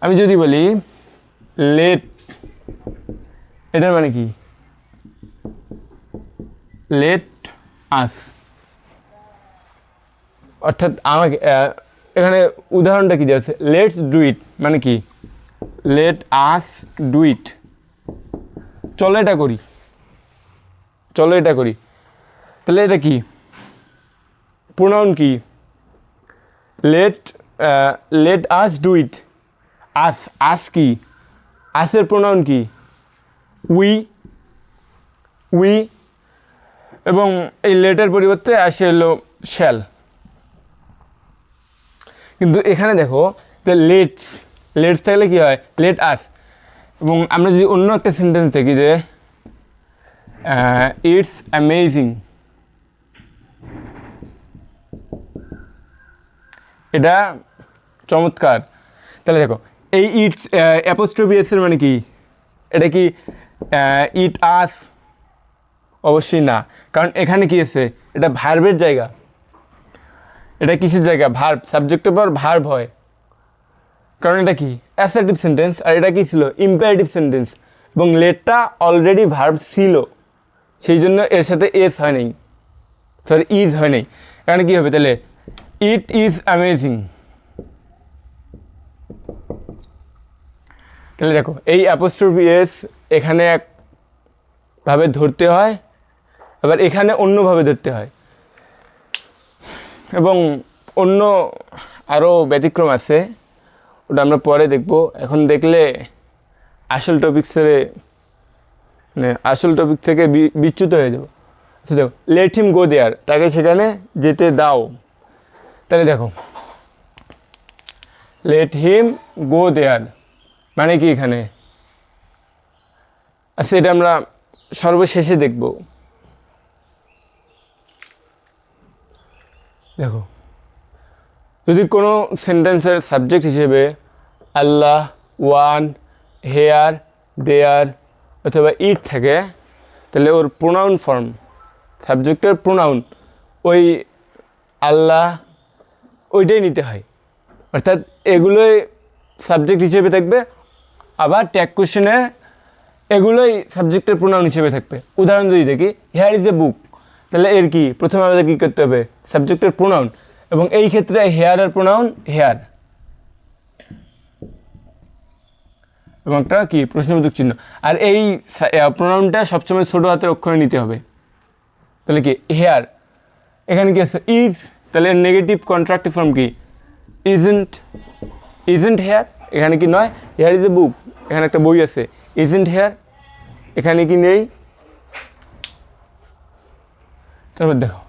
আমি যদি বলি লেট, এটার মানে কি? লেট আস, অর্থাৎ আমাকে এখানে উদাহরণটা কি দেওয়া আছে? লেটস ডু ইট মানে কি? লেট আস ডু ইট, চলো এটা করি, চলো এটা করি। তাহলে এটা কি? প্রোনাউন কি? Let let us do it. Us, us কি? আসের প্রোনাউন কি? উই। উই, এবং এই লেটের পরিবর্তে আসে হলো শ্যাল। কিন্তু এখানে দেখো লেটস, লেটস থাকলে কি হয়? Let us. এবং আমরা যদি অন্য একটা সেন্টেন্স দেখি যে ইটস অ্যামেজিং, এটা চমৎকার। তাহলে দেখো এই ইটস অ্যাপোস্ট্রফি এস এর মানে কি? এটা কি ইট আস? অবশ্যই না, কারণ এখানে কি আছে? এটা ভার্বের জায়গা। এটা কিসের জায়গা? ভার্ব। সাবজেক্টের পর ভার্ব হয়, কারণ এটা কি? অ্যাসার্টিভ সেন্টেন্স, আর এটা কি ছিল? Imperative sentence. এবং লেটটা অলরেডি ভার্ব ছিল, সেই জন্য এর সাথে এস হয় নাই, সরি ইজ হয় নাই। এখানে কী হবে তাহলে? It is amazing. তাহলে দেখো এই অ্যাপোস্ট্রফি এস এখানে একভাবে ধরতে হয়, আবার এখানে অন্যভাবে ধরতে হয়, এবং অন্য আরও ব্যতিক্রম আছে, ওটা আমরা পরে দেখব। এখন দেখলে আসল টপিক থেকে বিচ্যুত হয়ে যাব। আচ্ছা দেখো, লেট হিম গো দেয়ার, তাকে সেখানে যেতে দাও। তাহলে দেখো লেট হিম গো দেয়ার মানে কি এখানে? আচ্ছা এটা আমরা সর্বশেষে দেখব। দেখো যদি কোনো সেন্টেন্সের সাবজেক্ট হিসেবে আল্লাহ, ওয়ান, হেয়ার, দেয়ার অথবা ইট থাকে, তাহলে ওর প্রোনাউন ফর্ম, সাবজেক্টের প্রোনাউন ওই আল্লাহ ওইটাই নিতে হয়। অর্থাৎ এগুলোই সাবজেক্ট হিসেবে থাকবে, আবার ট্যাগ কোশ্চেনে এগুলোই সাবজেক্টের প্রোনাউন হিসেবে থাকবে। উদাহরণ যদি দেখি, হেয়ার ইজ এ বুক, তাহলে এর কি প্রথমে আমাদের কী করতে হবে, সাবজেক্টের প্রোনাউন, এবং এই ক্ষেত্রে হেয়ারের প্রোনাউন হেয়ার, এবং একটা কি প্রশ্নবোধক চিহ্ন। আর এই প্রোনাউনটা সবসময় ছোটো হাতের অক্ষরে নিতে হবে। তাহলে কি হেয়ার, এখানে কি আছে ইজ, তাহলে এর নেগেটিভ কন্ট্রাক্টিভ ফর্ম কি ইজেন্ট, ইজেন্ট হেয়ার, এখানে কি নয়, হেয়ার ইজ এ বুক, এখানে একটা বই আছে, ইজেন্ট হেয়ার, এখানে কি নেই। তারপর দেখো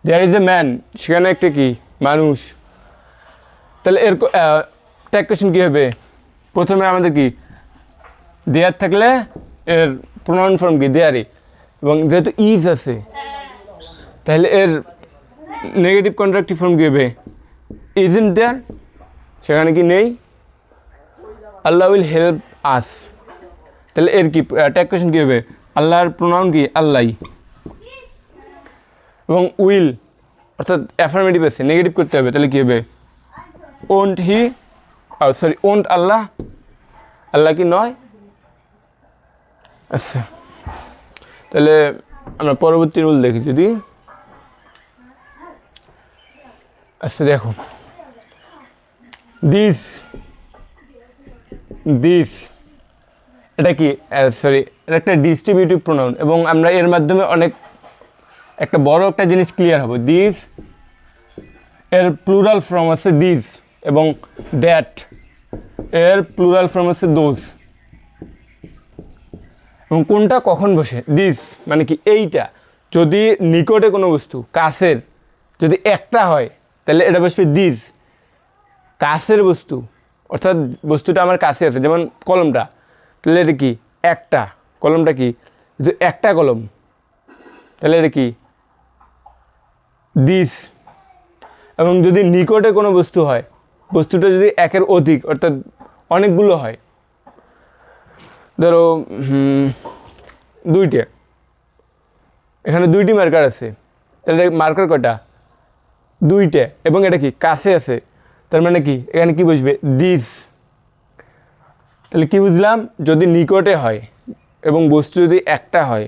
দেয়ার ইজ এ ম্যান, সেখানে একটা কি মানুষ, তাহলে এর ট্যাগ কোশ্চেন কী হবে, প্রথমে আমাদের কি দেয়ার থাকলে এর প্রোনাউন ফর্ম কি দেয়ারে, এবং যেহেতু ইজ আছে তাহলে এর নেগেটিভ কন্ট্রাক্টিভ ফর্ম কী হবে ইজেন্ট দেয়ার, সেখানে কি নেই। আল্লাহ উইল হেল্প আস, তাহলে এর কি ট্যাগ কোশ্চেন কী হবে, আল্লাহর প্রোনাউন কি আল্লাহ, এবং উইল অর্থাৎ অ্যাফার্মেটিভ আছে, নেগেটিভ করতে হবে, তাহলে কী হবে ওন্ট হি, সরি ওন্ট আল্লাহ, আল্লাহ কি নয়। আচ্ছা, তাহলে আমরা পরবর্তী রুল দেখি যদি। আচ্ছা দেখো, দিস, দিস এটা কি, সরি এটা একটা ডিস্ট্রিবিউটিভ প্রোনাউন, এবং আমরা এর মাধ্যমে অনেক একটা বড় একটা জিনিস ক্লিয়ার হবে। দিস এর প্লুরাল ফর্ম আছে দিস, এবং দ্যাট এর প্লুরাল ফর্ম আছে দোজ, এবং কোনটা কখন বসে, দিস মানে কি এইটা, যদি নিকটে কোনো বস্তু কাছের যদি একটা হয় তাহলে এটা বসবে দিস, কাছের বস্তু অর্থাৎ বস্তুটা আমার কাছে আছে, যেমন কলমটা, তাহলে এটা কি একটা, কলমটা কি যদি একটা কলম, তাহলে এটা কি দিস। এবং যদি নিকটে কোনো বস্তু হয়, বস্তুটা যদি একের অধিক অর্থাৎ অনেকগুলো হয়, ধরো দুইটা, এখানে দুইটি মার্কার আছে, তাহলে মার্কার কটা দুইটা, এবং এটা কি কাছে আছে, তার মানে কি এখানে কি বসবে দিস। তাহলে কি বুঝলাম, যদি নিকটে হয় এবং বস্তু যদি একটা হয়,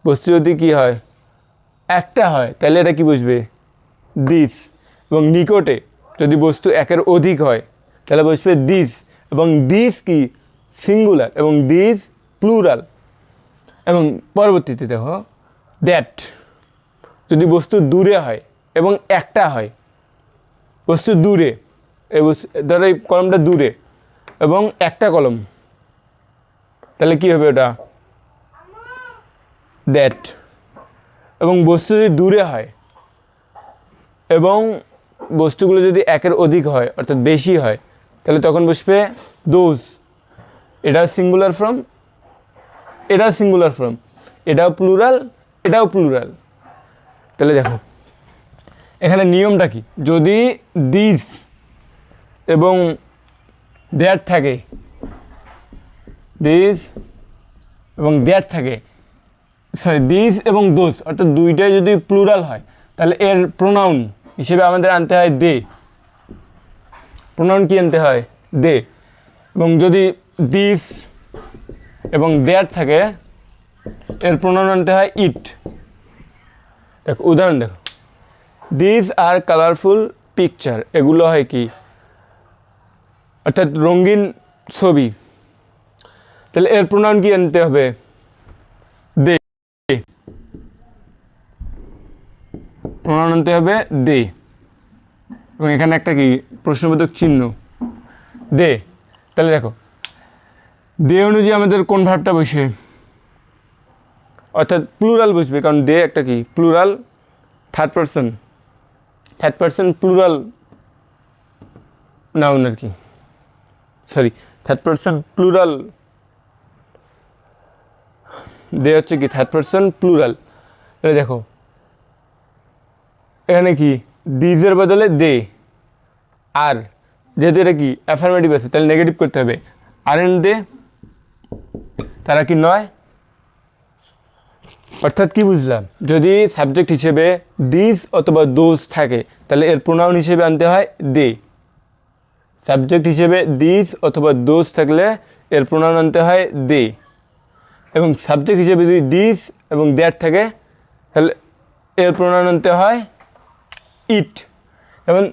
বস্তু যদি কি হয় একটা হয়, তাহলে এটা কি বসবে দিস, এবং নিকটে যদি বস্তু একের অধিক হয় তাহলে বসবে দিস, এবং দিস কি সিঙ্গুলার এবং দিস প্লুরাল। এবং পরবর্তীতে দেখো দ্যাট, যদি বস্তু দূরে হয় এবং একটা হয়, বস্তু দূরে, এই ধরো এই কলমটা দূরে এবং একটা কলম, তাহলে কি হবে ওটা দ্যাট। এবং বস্তু যদি দূরে হয় এবং বস্তুগুলো যদি একের অধিক হয় অর্থাৎ বেশি হয়, তাহলে তখন বসবে দোজ, এটাও সিঙ্গুলার ফর্ম, এটাও সিঙ্গুলার ফর্ম, এটাও প্লুরাল, এটাও প্লুরাল। তাহলে দেখো এখানে নিয়মটা কি, যদি দিস এবং দ্যাট থাকে, দিস এবং দ্যাট থাকে, সরি দিস এবং দোজ অর্থাৎ দুইটাই যদি প্লুরাল হয়, তাহলে এর প্রোনাউন হিসেবে আমাদের আনতে হয় দে, প্রোনাউন কি আনতে হয় দে। এবং যদি দিস এবং দ্যাট থাকে, এর প্রোনাউন আনতে হয় ইট। দেখো উদাহরণ দেখো, দিস আর কালারফুল পিকচার, এগুলো হয় কি অর্থাৎ রঙিন ছবি, তাহলে এর প্রোনাউন কি আনতে হবে দে, প্রোনাউন আনতে হবে দে, এবং এখানে একটা কি প্রশ্নবোধক চিহ্ন দে। তাহলে দেখো দে অনুযায়ী আমাদের কোন ভার্বটা বসে, অর্থাৎ প্লুরাল বসবে, কারণ দে একটা কি plural third person plural noun আর কি, sorry third person plural, they হচ্ছে কি থার্ড পারসন প্লুরাল। তাহলে দেখো এখানে কি দিজের বদলে দে, আর যেহেতু এটা কি অ্যাফার্মেটিভ আছে তাহলে নেগেটিভ করতে হবে, আর এন দে, তারা কি নয়। অর্থাৎ কি বুঝলাম, যদি সাবজেক্ট হিসেবে দিস অথবা দোজ থাকে তাহলে এর প্রোনাউন হিসেবে আনতে হয় দে, সাবজেক্ট হিসেবে দিস অথবা দোজ থাকলে এর প্রোনাউন আনতে হয় দে, এবং সাবজেক্ট হিসেবে যদি দিস এবং দ্যাট থাকে তাহলে এর প্রোনাউন আনতে হয় ইট। যেমন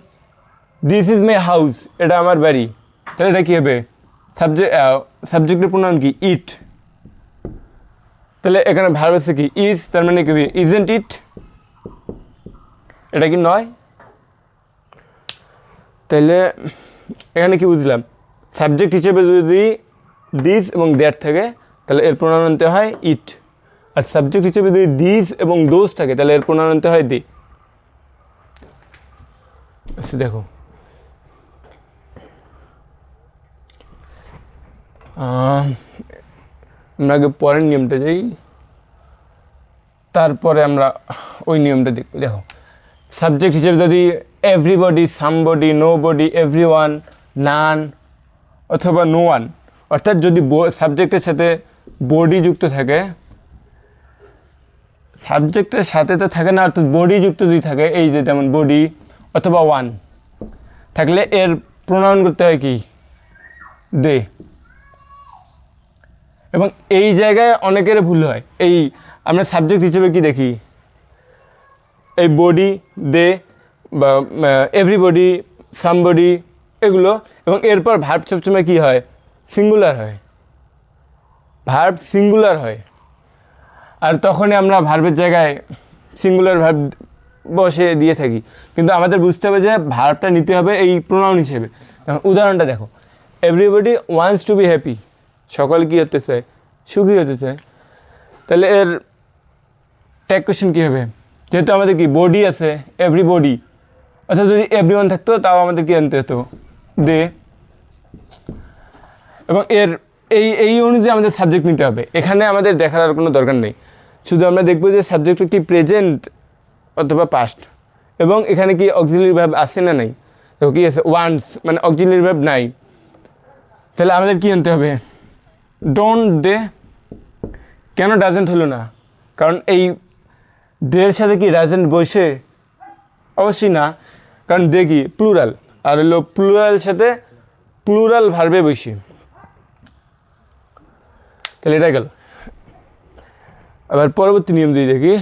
দিস ইজ মাই হাউস, এটা আমার বাড়ি, তাহলে এটা কী হবে? সাবজেক্টের প্রোনাউন কি? ইট। তাহলে এখানে ভার্ব আছে কি? ইজ, তার মানে কি হবে? ইজেন্ট ইট, এটা কি নয়? তাহলে এখানে কি বুঝলাম? সাবজেক্ট হিসেবে যদি দিস এবং দ্যাট থাকে তাহলে এর প্রোনাউন আনতে হয় ইট, আর সাবজেক্ট হিসেবে যদি দিস এবং দোজ থাকে তাহলে এর প্রোনাউন আনতে হয় দে। আচ্ছা দেখো, আমরা আগে পরের নিয়মটা যাই, তারপরে আমরা ওই নিয়মটা দেখব। দেখো, সাবজেক্ট হিসেবে যদি everybody, somebody, nobody, everyone, none অথবা নো ওয়ান, অর্থাৎ যদি সাবজেক্টের সাথে বডি যুক্ত থাকে, সাবজেক্টের সাথে তো থাকে না, অর্থাৎ বডি যুক্ত যদি থাকে, এই যে যেমন বডি অথবা ওয়ান থাকলে এর প্রোনাউন করতে হয় কি? দে। এবং এই জায়গায় অনেকের ভুল হয়। এই আমরা সাবজেক্ট হিসেবে কি দেখি? এই বডি, দে বা এভরিবডি, সামবডি এগুলো, এবং এরপর ভার্ব সবসময় কী হয়? সিঙ্গুলার হয়, ভার্ব সিঙ্গুলার হয়। আর তখনই আমরা ভার্বের জায়গায় সিঙ্গুলার ভার্ব বসে দিয়ে থাকি, কিন্তু আমাদের বুঝতে হবে যে ভার্বটা নিতে হবে এই প্রোনাউন হিসেবে। উদাহরণটা দেখো, everybody wants to be happy, সকলে কী হতে চায়? সুখী হতে চায়। তাহলে এর ট্যাগ কোয়েশ্চেন কী হবে? যেহেতু আমাদের কি বডি আছে, এভরিবডি, অর্থাৎ যদি এভরিওয়ান থাকতো তাও আমাদের কি আনতে হতো? দে। এবং এর এই অনুযায়ী আমাদের সাবজেক্ট নিতে হবে। এখানে আমাদের দেখার আর কোনো দরকার নেই, শুধু আমরা দেখবো যে সাবজেক্ট কি প্রেজেন্ট অথবা পাস্ট, এবং এখানে কি অক্সিলারি ভার্ব আছে না নাই। তো কি আছে? ওয়ান্টস মানে অক্সিলারি ভার্ব নাই, তাহলে আমাদের কি আনতে হবে? Don't they. কেন ডাজেন্ট হলো না? কারণ এই দের সাথে কি ডাজেন্ট বসে? অবশ্যই না, কারণ দে কি প্লুরাল, আর হলো প্লুরাল সাথে প্লুরাল ভার্বে বসে। তাহলে এটা গেল। আবার পরবর্তী নিয়ম যদি দেখি,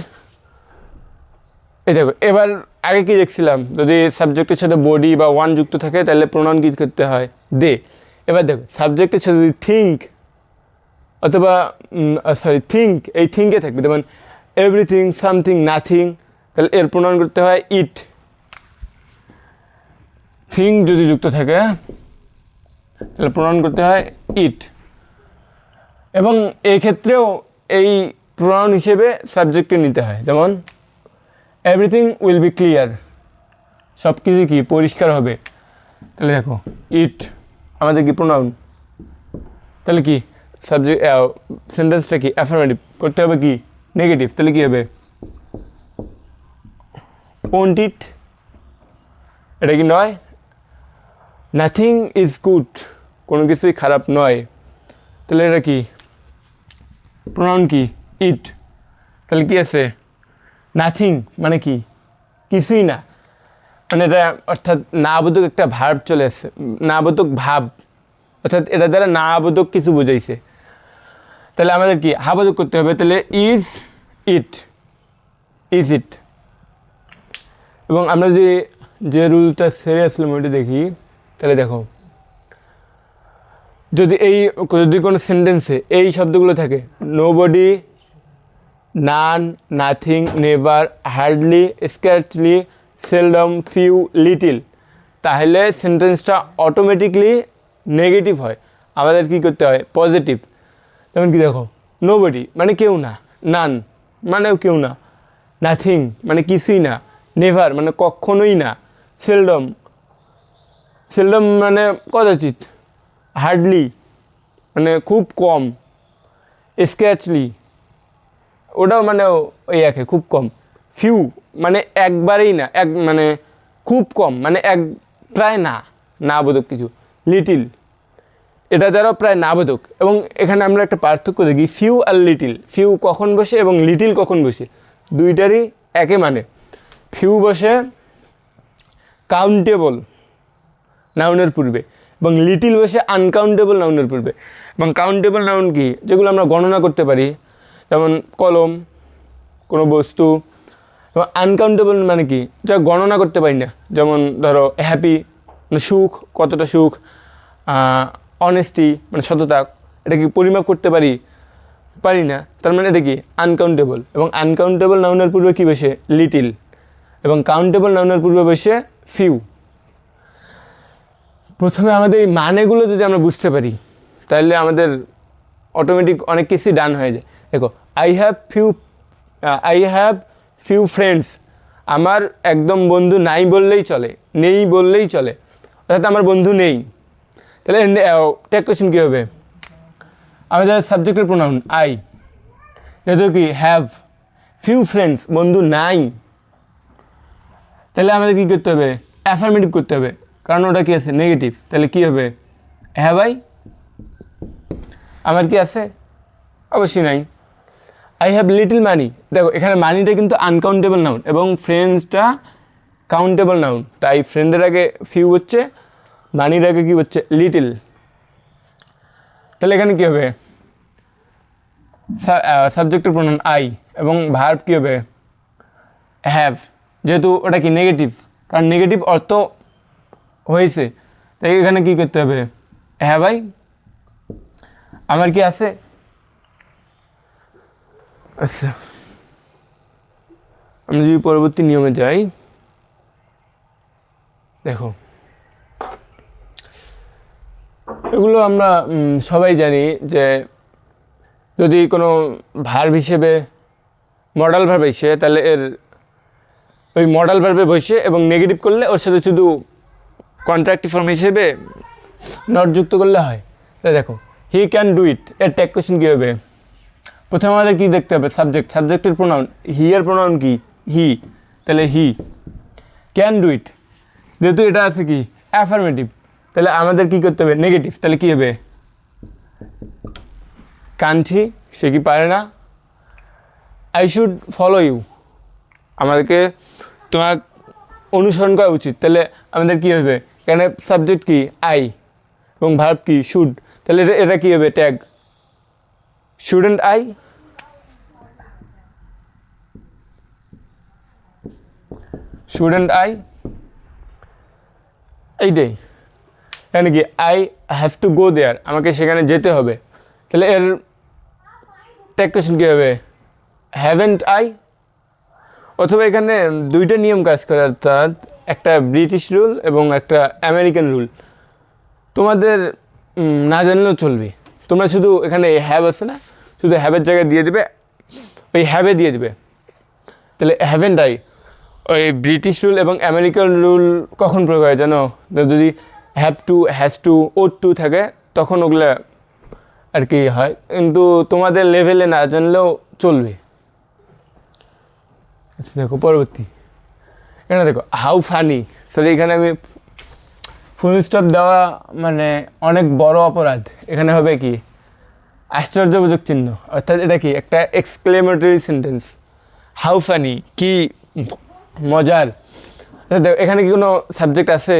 এই দেখো, এবার আগে কি দেখছিলাম? যদি সাবজেক্টের সাথে বডি বা ওয়ান যুক্ত থাকে তাহলে প্রোনাউন কি করতে হয়? দে। এবার দেখো, সাবজেক্টের সাথে যদি থিঙ্ক অথবা থিঙ্ক, এই থিঙ্কে থাকবে, যেমন এভরিথিং, সামথিং, নাথিং, তাহলে এর প্রোনাউন করতে হয় ইট। থিঙ্ক যদি যুক্ত থাকে তাহলে প্রোনাউন করতে হয় ইট। এবং এই ক্ষেত্রেও এই প্রোনাউন হিসেবে সাবজেক্টকে নিতে হয়, যেমন এভরিথিং উইল বি ক্লিয়ার, সব কিছু কি পরিষ্কার হবে। তাহলে দেখো, ইট আমাদের কি প্রোনাউন, তাহলে কি সাবজেক্ট সেন্টেন্সটা কি অ্যাফার্মেটিভ করতে হবে কি নেগেটিভ, তাহলে কি হবে? ওন্ট ইট, এটা কি নয়? নাথিং ইজ গুড, কোনো কিছুই খারাপ নয়, তাহলে এটা কি প্রোনাউন কি? ইট। তাহলে কি আছে? নাথিং মানে কি? কিছুই না, মানে এটা অর্থাৎ না বোধক একটা ভার্ব চলে আসছে, না বোধক ভাব, অর্থাৎ এটা দ্বারা না বোধক কিছু বোঝাইছে। তাহলে আমাদের কি হাবোধক করতে হবে, তাহলে ইজ ইট, ইজ ইট। এবং আমরা যে রুলটা সিরিয়াসলি ওইটা দেখি, তাহলে দেখো, যদি কোনো সেন্টেন্সে এই শব্দগুলো থাকে, nobody, none, nothing, never, hardly, scarcely, seldom, few, little, তাহলে সেন্টেন্সটা অটোমেটিকলি নেগেটিভ হয়। আমাদের কি করতে হয়? পজিটিভ। যেমন কি দেখো, নোবডি মানে কেউ না, নান মানেও কেউ না, নাথিং মানে কিছুই না, নেভার মানে কখনোই না, সেলডম, সেলডম মানে কদাচিৎ, হার্ডলি মানে খুব কম, স্ক্যাচলি ওটাও মানে ওই একে খুব কম, ফিউ মানে একবারেই না, মানে খুব কম মানে প্রায় না বোধক কিছু, লিটিল এটা দ্বারাও প্রায় না বোধক। এবং এখানে আমরা একটা পার্থক্য দেখি, ফিউ আর লিটিল, ফিউ কখন বসে এবং লিটিল কখন বসে, দুইটারই একে মানে। ফিউ বসে কাউন্টেবল নাউনের পূর্বে, এবং লিটিল বসে আনকাউন্টেবল নাউনের পূর্বে। এবং কাউন্টেবল নাউন কি, যেগুলো আমরা গণনা করতে পারি, যেমন কলম, কোনো বস্তু। এবং আনকাউন্টেবল মানে কি, যা গণনা করতে পারি না, যেমন ধরো হ্যাপি মানে সুখ, কতটা সুখ, অনেস্টি মানে সততা, এটা কি পরিমাপ করতে পারি না, তার মানে এটা কি আনকাউন্টেবল। এবং আনকাউন্টেবল নাউনের পূর্বে কি বসে, লিটিল, এবং কাউন্টেবল নাউনের পূর্বে বসে ফিউ। প্রথমে আমাদের এই মানেগুলো যদি আমরা বুঝতে পারি, তাহলে আমাদের অটোমেটিক অনেক কিছুই ডান হয়ে যায়। দেখো, আই হ্যাভ ফিউ ফ্রেন্ডস, আমার একদম বন্ধু নাই বললেই চলে, নেই বললেই চলে, অর্থাৎ আমার বন্ধু নেই। তাহলে ট্যাগ কোয়েশ্চেন কী হবে, আমাদের সাবজেক্টের প্রোনাউন আই, যেহেতু কি হ্যাভ, ফিউ ফ্রেন্ডস বন্ধু নাই, তাহলে আমাদের কী করতে হবে, অ্যাফার্মেটিভ করতে হবে, কারণ ওটা কী আছে, নেগেটিভ। তাহলে কী হবে, হ্যাভ আই, আমার কি আছে, অবশ্যই নাই। আই হ্যাভ লিটিল মানি, দেখো এখানে মানিটা কিন্তু আনকাউন্টেবল নাউন এবং ফ্রেন্ডসটা কাউন্টেবল নাউন, তাই ফ্রেন্ডের আগে ফিউ হচ্ছে, মানির আগে কী হচ্ছে, লিটিল। তাহলে এখানে কী হবে, সাবজেক্টের প্রোনাউন আই এবং ভার্ব কী হবে, হ্যাভ, যেহেতু ওটা কি নেগেটিভ, কারণ নেগেটিভ অর্থ হয়েছে, তাই এখানে কী করতে হবে, হ্যাভ আই, আমার কি আছে। আচ্ছা, আমি যদি পরবর্তী নিয়মে যাই, দেখো এগুলো আমরা সবাই জানি যে যদি কোনো ভার্ব হিসেবে মডাল ভার্ব এসে, তাহলে এর ওই মডাল ভার্বে বসে এবং নেগেটিভ করলে ওর সাথে শুধু কন্ট্রাক্টিভ ফর্ম হিসেবে নট যুক্ত করলে হয়। তাই দেখো, হি ক্যান ডু ইট, এর ট্যাগ কোয়েশ্চেন কী হবে, প্রথমে আমাদের কী দেখতে হবে, সাবজেক্টের প্রোনাউন, হি এর প্রোনাউন কি, হি, তাহলে হি ক্যান ডু ইট, যেহেতু এটা আছে কি অ্যাফার্মেটিভ, তাহলে আমাদের কী করতে হবে, নেগেটিভ, তাহলে কী হবে, কান্ট হি, সে কি পারে না। আই শুড ফলো ইউ, আমাদেরকে তোমার অনুসরণ করা উচিত, তাহলে আমাদের কী হবে, এখানে সাবজেক্ট কি আই এবং ভার্ব কি শুড, তাহলে এটা কী হবে, tag shouldn't I, shouldn't I, এইটাই। এখানে কি আই হ্যাভ টু গো দেয়ার, আমাকে সেখানে যেতে হবে, তাহলে এর ট্যাগ কোয়েশ্চেন কী হবে, হ্যাভেন্ট আই। অথবা এখানে দুইটা নিয়ম কাজ করে, অর্থাৎ একটা ব্রিটিশ রুল এবং একটা আমেরিকান রুল, তোমাদের না জানলেও চলবে, তোমরা শুধু এখানে হ্যাভ আছে না, শুধু হ্যাভের জায়গায় দিয়ে দেবে, ওই হ্যাভে দিয়ে দেবে, তাহলে হ্যাভেন্ট আই। ওই ব্রিটিশ রুল এবং আমেরিকান রুল কখন প্রয়োগ হয় জানো, যদি have to, has to, ought to থাকে, তখন ওগুলো আর কি হয়, কিন্তু তোমাদের লেভেলে না জানলেও চলবে। আচ্ছা দেখো পরবর্তী, এখানে দেখো হাউ ফানি, সরি এখানে আমি ফুল স্টপ দেওয়া মানে অনেক বড় অপরাধ, এখানে হবে কি আশ্চর্যবোধক চিহ্ন, অর্থাৎ এটা কি একটা এক্সক্লেমেটরি সেন্টেন্স, হাউ ফানি কি মজার। দেখো এখানে কি কোনো সাবজেক্ট আছে,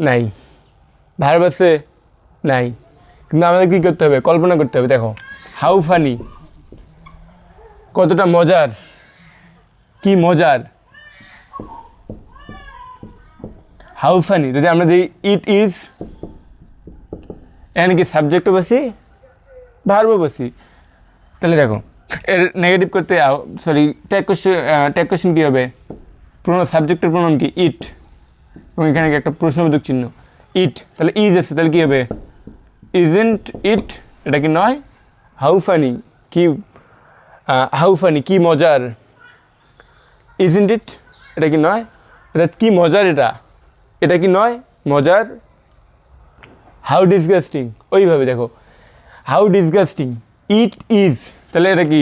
নাই, ভার্ব আছে, নাই, কিন্তু আমাদের কী করতে হবে, কল্পনা করতে হবে। দেখো হাউ ফানি, কতটা মজার, কি মজার, হাউ ফানি। যদি আমরা দিই ইট ইজ, এখানে কি সাবজেক্টও বসি, ভার্বও বসি, তাহলে দেখো এর নেগেটিভ করতে, সরি ট্যাগ কোয়েশ্চেন কী হবে, সাবজেক্টের প্রোনাউন কি ইট, এবং এখানে একটা প্রশ্নবোধক চিহ্ন ইট, তাহলে ইজ আছে, তাহলে কী হবে, ইজেন্ট ইট, এটা কি নয়, হাউ ফানি কি, হাউ ফানি কি মজার, ইজেন্ট ইট, এটা কি নয়, এটা কি মজার, এটা কি নয় মজার। হাউ ডিসগাস্টিং, ওইভাবে দেখো হাউ ডিসগাস্টিং, ইট ইজ, তাহলে এটা কি,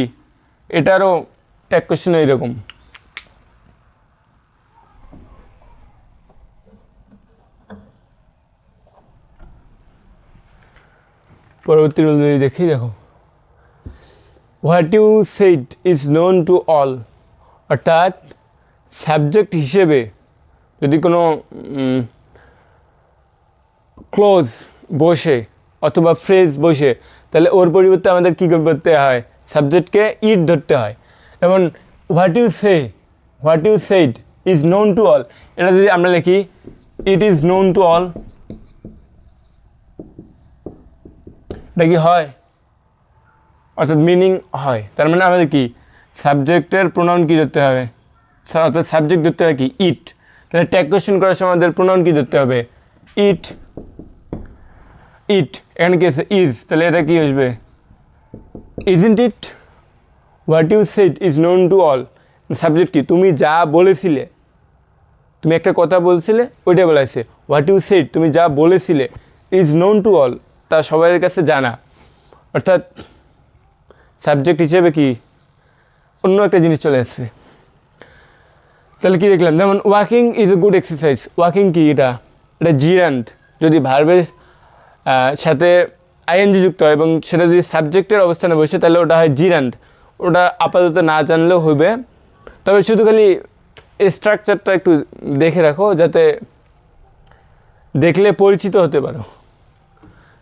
এটারও ট্যাগ কোয়েশ্চেন এইরকম। পরবর্তী রুল যদি দেখি, দেখো what you said is known to all, অর্থাৎ সাবজেক্ট হিসেবে যদি কোনো ক্লোজ বসে অথবা ফ্রেজ বসে, তাহলে ওর পরিবর্তে আমাদের কী করতে হয়, সাবজেক্টকে ইট ধরতে হয়। যেমন what you said is known to all, এটা যদি আমরা লিখি it is known to all, এটা কি হয়, অর্থাৎ মিনিং হয়। তার মানে আমাদের কি সাবজেক্টের প্রোনাউন কী ধরতে হবে, অর্থাৎ সাবজেক্ট ধরতে হবে কি ইট। তাহলে ট্যাগ কোয়েশ্চেন করার সময় আমাদের প্রোনাউন কী ধরতে হবে, ইট। এখানে কি আছে ইজ, তাহলে এটা কি আসবে, isn't it. What you said is known to all, subject কি, তুমি যা বলেছিলে, তুমি একটা কথা বলছিলে ওইটা বলাইছে। হোয়াট ইউ সেড, তুমি যা বলেছিলে, ইজ নোন টু অল, তা সবার কাছে জানা, অর্থাৎ সাবজেক্ট হিসেবে কি অন্য একটা জিনিস চলে আসছে। তাহলে কী দেখলাম, যেমন walking is a good exercise, walking কি, এটা জিরান্ড, যদি ভার্বের সাথে আইএনজি যুক্ত হয় এবং সেটা যদি সাবজেক্টের অবস্থানে বসে তাহলে ওটা হয় জিরান্ড। ওটা আপাতত না জানলেও হবে, তবে শুধু খালি স্ট্রাকচারটা একটু দেখে রাখো যাতে দেখলে পরিচিত হতে পারো।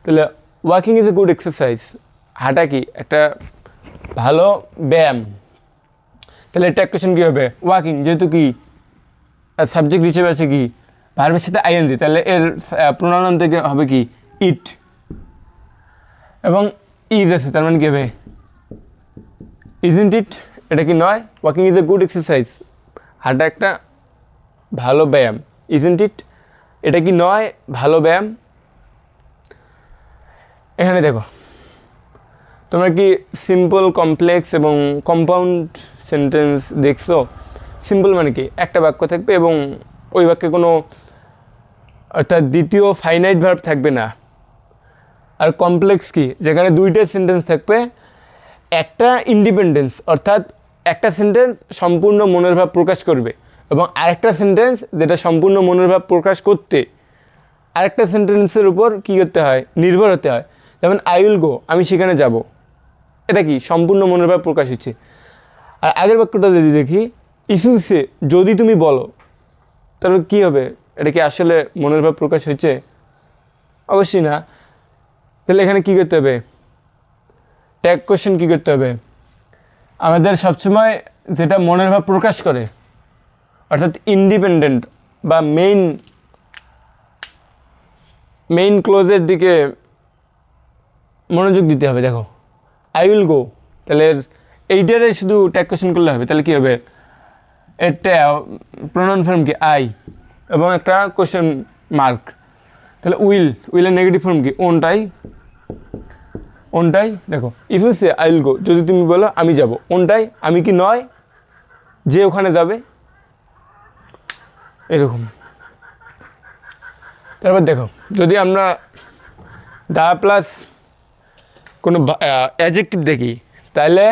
তাহলে walking is a good exercise, হাঁটা কি একটা ভালো ব্যায়াম। তাহলে ট্যাগ কোয়েশ্চেন কী হবে, ওয়াকিং যেহেতু কি সাবজেক্ট হিসেবে আছে কি ভার্বের সাথে আইএনজি, তাহলে এর প্রোনাউন থেকে হবে কি ইট, এবং ইজ আছে তার মানে কী হবে ইজন্ট ইট, এটা কি নয়, walking is a good exercise, হাঁটা একটা ভালো ব্যায়াম, ইজন্ট ইট, এটা কি নয় ভালো ব্যায়াম। এখানে দেখো তোমরা কি সিম্পল, কমপ্লেক্স এবং কম্পাউন্ড সেন্টেন্স দেখছো। সিম্পল মানে কি একটা বাক্য থাকবে এবং ওই বাক্যে কোনো অর্থাৎ দ্বিতীয় ফাইনাইট ভার্ব থাকবে না। আর কমপ্লেক্স কি, যেখানে দুইটা সেন্টেন্স থাকবে, একটা ইন্ডিপেন্ডেন্স অর্থাৎ একটা সেন্টেন্স সম্পূর্ণ মনের ভাব প্রকাশ করবে এবং আরেকটা সেন্টেন্স যেটা সম্পূর্ণ মনের ভাব প্রকাশ করতে আরেকটা সেন্টেন্সের উপর কী করতে হয়, নির্ভর হতে হয়। যেমন আই উইল গো, আমি সেখানে যাব, এটা কি সম্পূর্ণ মনের ভাব প্রকাশ হচ্ছে। আর আগের বাক্যটা যদি দেখি ইফ ইউ সে, যদি তুমি বলো, তাহলে কী হবে, এটা কি আসলে মনের ভাব প্রকাশ হয়েছে, অবশ্যই না। তাহলে এখানে কী করতে হবে, ট্যাগ কোয়েশ্চেন কী করতে হবে, আমাদের সবসময় যেটা মনের ভাব প্রকাশ করে অর্থাৎ ইন্ডিপেন্ডেন্ট বা মেইন ক্লোজের দিকে মনোযোগ দিতে হবে। দেখো আই উইল গো, তাহলে এইটারে শুধু ট্যাগ কোয়েশ্চেন করলে হবে, তাহলে কী হবে, এটা প্রোনাউন ফর্ম কি আই এবং একটা কোয়েশ্চেন মার্ক। তাহলে উইলের নেগেটিভ ফর্ম কি ওনটাই। দেখো if you say I will go, যদি তুমি বলো আমি যাব, ওনটাই আমি কি নয় যে ওখানে যাবে, এরকম। তারপর দেখো যদি আমরা দা প্লাস কোনো অ্যাডজেক্টিভ দেখি তাহলে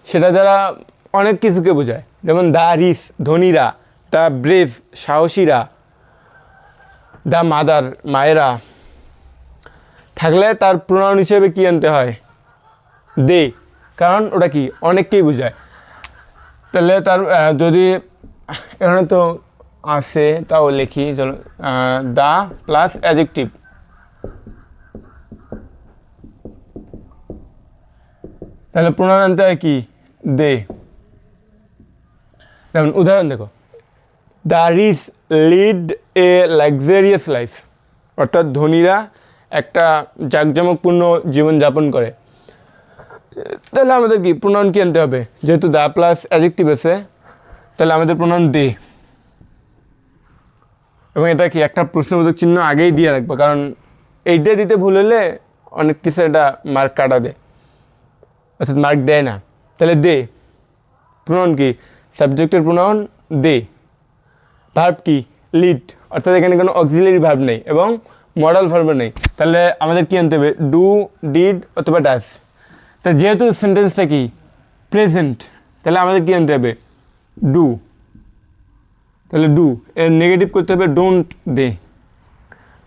সেটা দ্বারা অনেক কিছুকে বোঝায়। যেমন দ্য রিচ ধনীরা, দ্য ব্রেভ সাহসীরা, দ্য মাদার মায়েরা থাকলে তার প্রোনাউন হিসেবে কী আনতে হয়, দে, কারণ ওটা কি অনেককেই বোঝায়। তাহলে তার যদি এখানে তো আছে তাও লিখি, চলো দ্য প্লাস অ্যাডজেক্টিভ, তাহলে প্রোনাউন আনতে হয় কি দে। যেমন উদাহরণ দেখো, the rich lead a luxurious life, অর্থাৎ ধনীরা একটা জাঁকজমকপূর্ণ জীবনযাপন করে। তাহলে আমাদের কি প্রোনাউন কি আনতে হবে, যেহেতু দ্য প্লাস অ্যাডজেক্টিভ আছে তাহলে আমাদের প্রোনাউন দে, এবং এটা কি একটা প্রশ্নবোধক চিহ্ন আগেই দিয়ে রাখবো, কারণ এইটা দিতে ভুল হলে অনেক কিছু এটা মার্ক কাটা দেয়, অর্থাৎ মার্ক দেয় না। তাহলে দে প্রোনাউন কি, সাবজেক্টের প্রোনাউন দে। ভার্ব কি লিড, অর্থাৎ এখানে কোনো অক্সিলারি ভার্ব নেই এবং মডাল ভার্ব নেই, তাহলে আমাদের কি আনতে হবে, ডু, ডিড অথবা ডাস। তা যেহেতু সেন্টেন্সটা কি প্রেজেন্ট, তাহলে আমাদের কি আনতে হবে, ডু। তাহলে ডু এর নেগেটিভ করতে হবে don't they.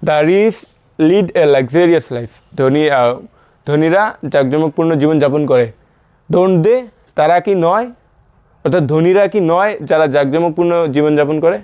The rich lead a luxurious life, ধনীরা জাঁকজমকপূর্ণ জীবনযাপন করে। ডোন্ট দে, তারা কি নয়, অর্থাৎ ধনীরা কি নয় যারা জাঁকজমকপূর্ণ জীবনযাপন করে।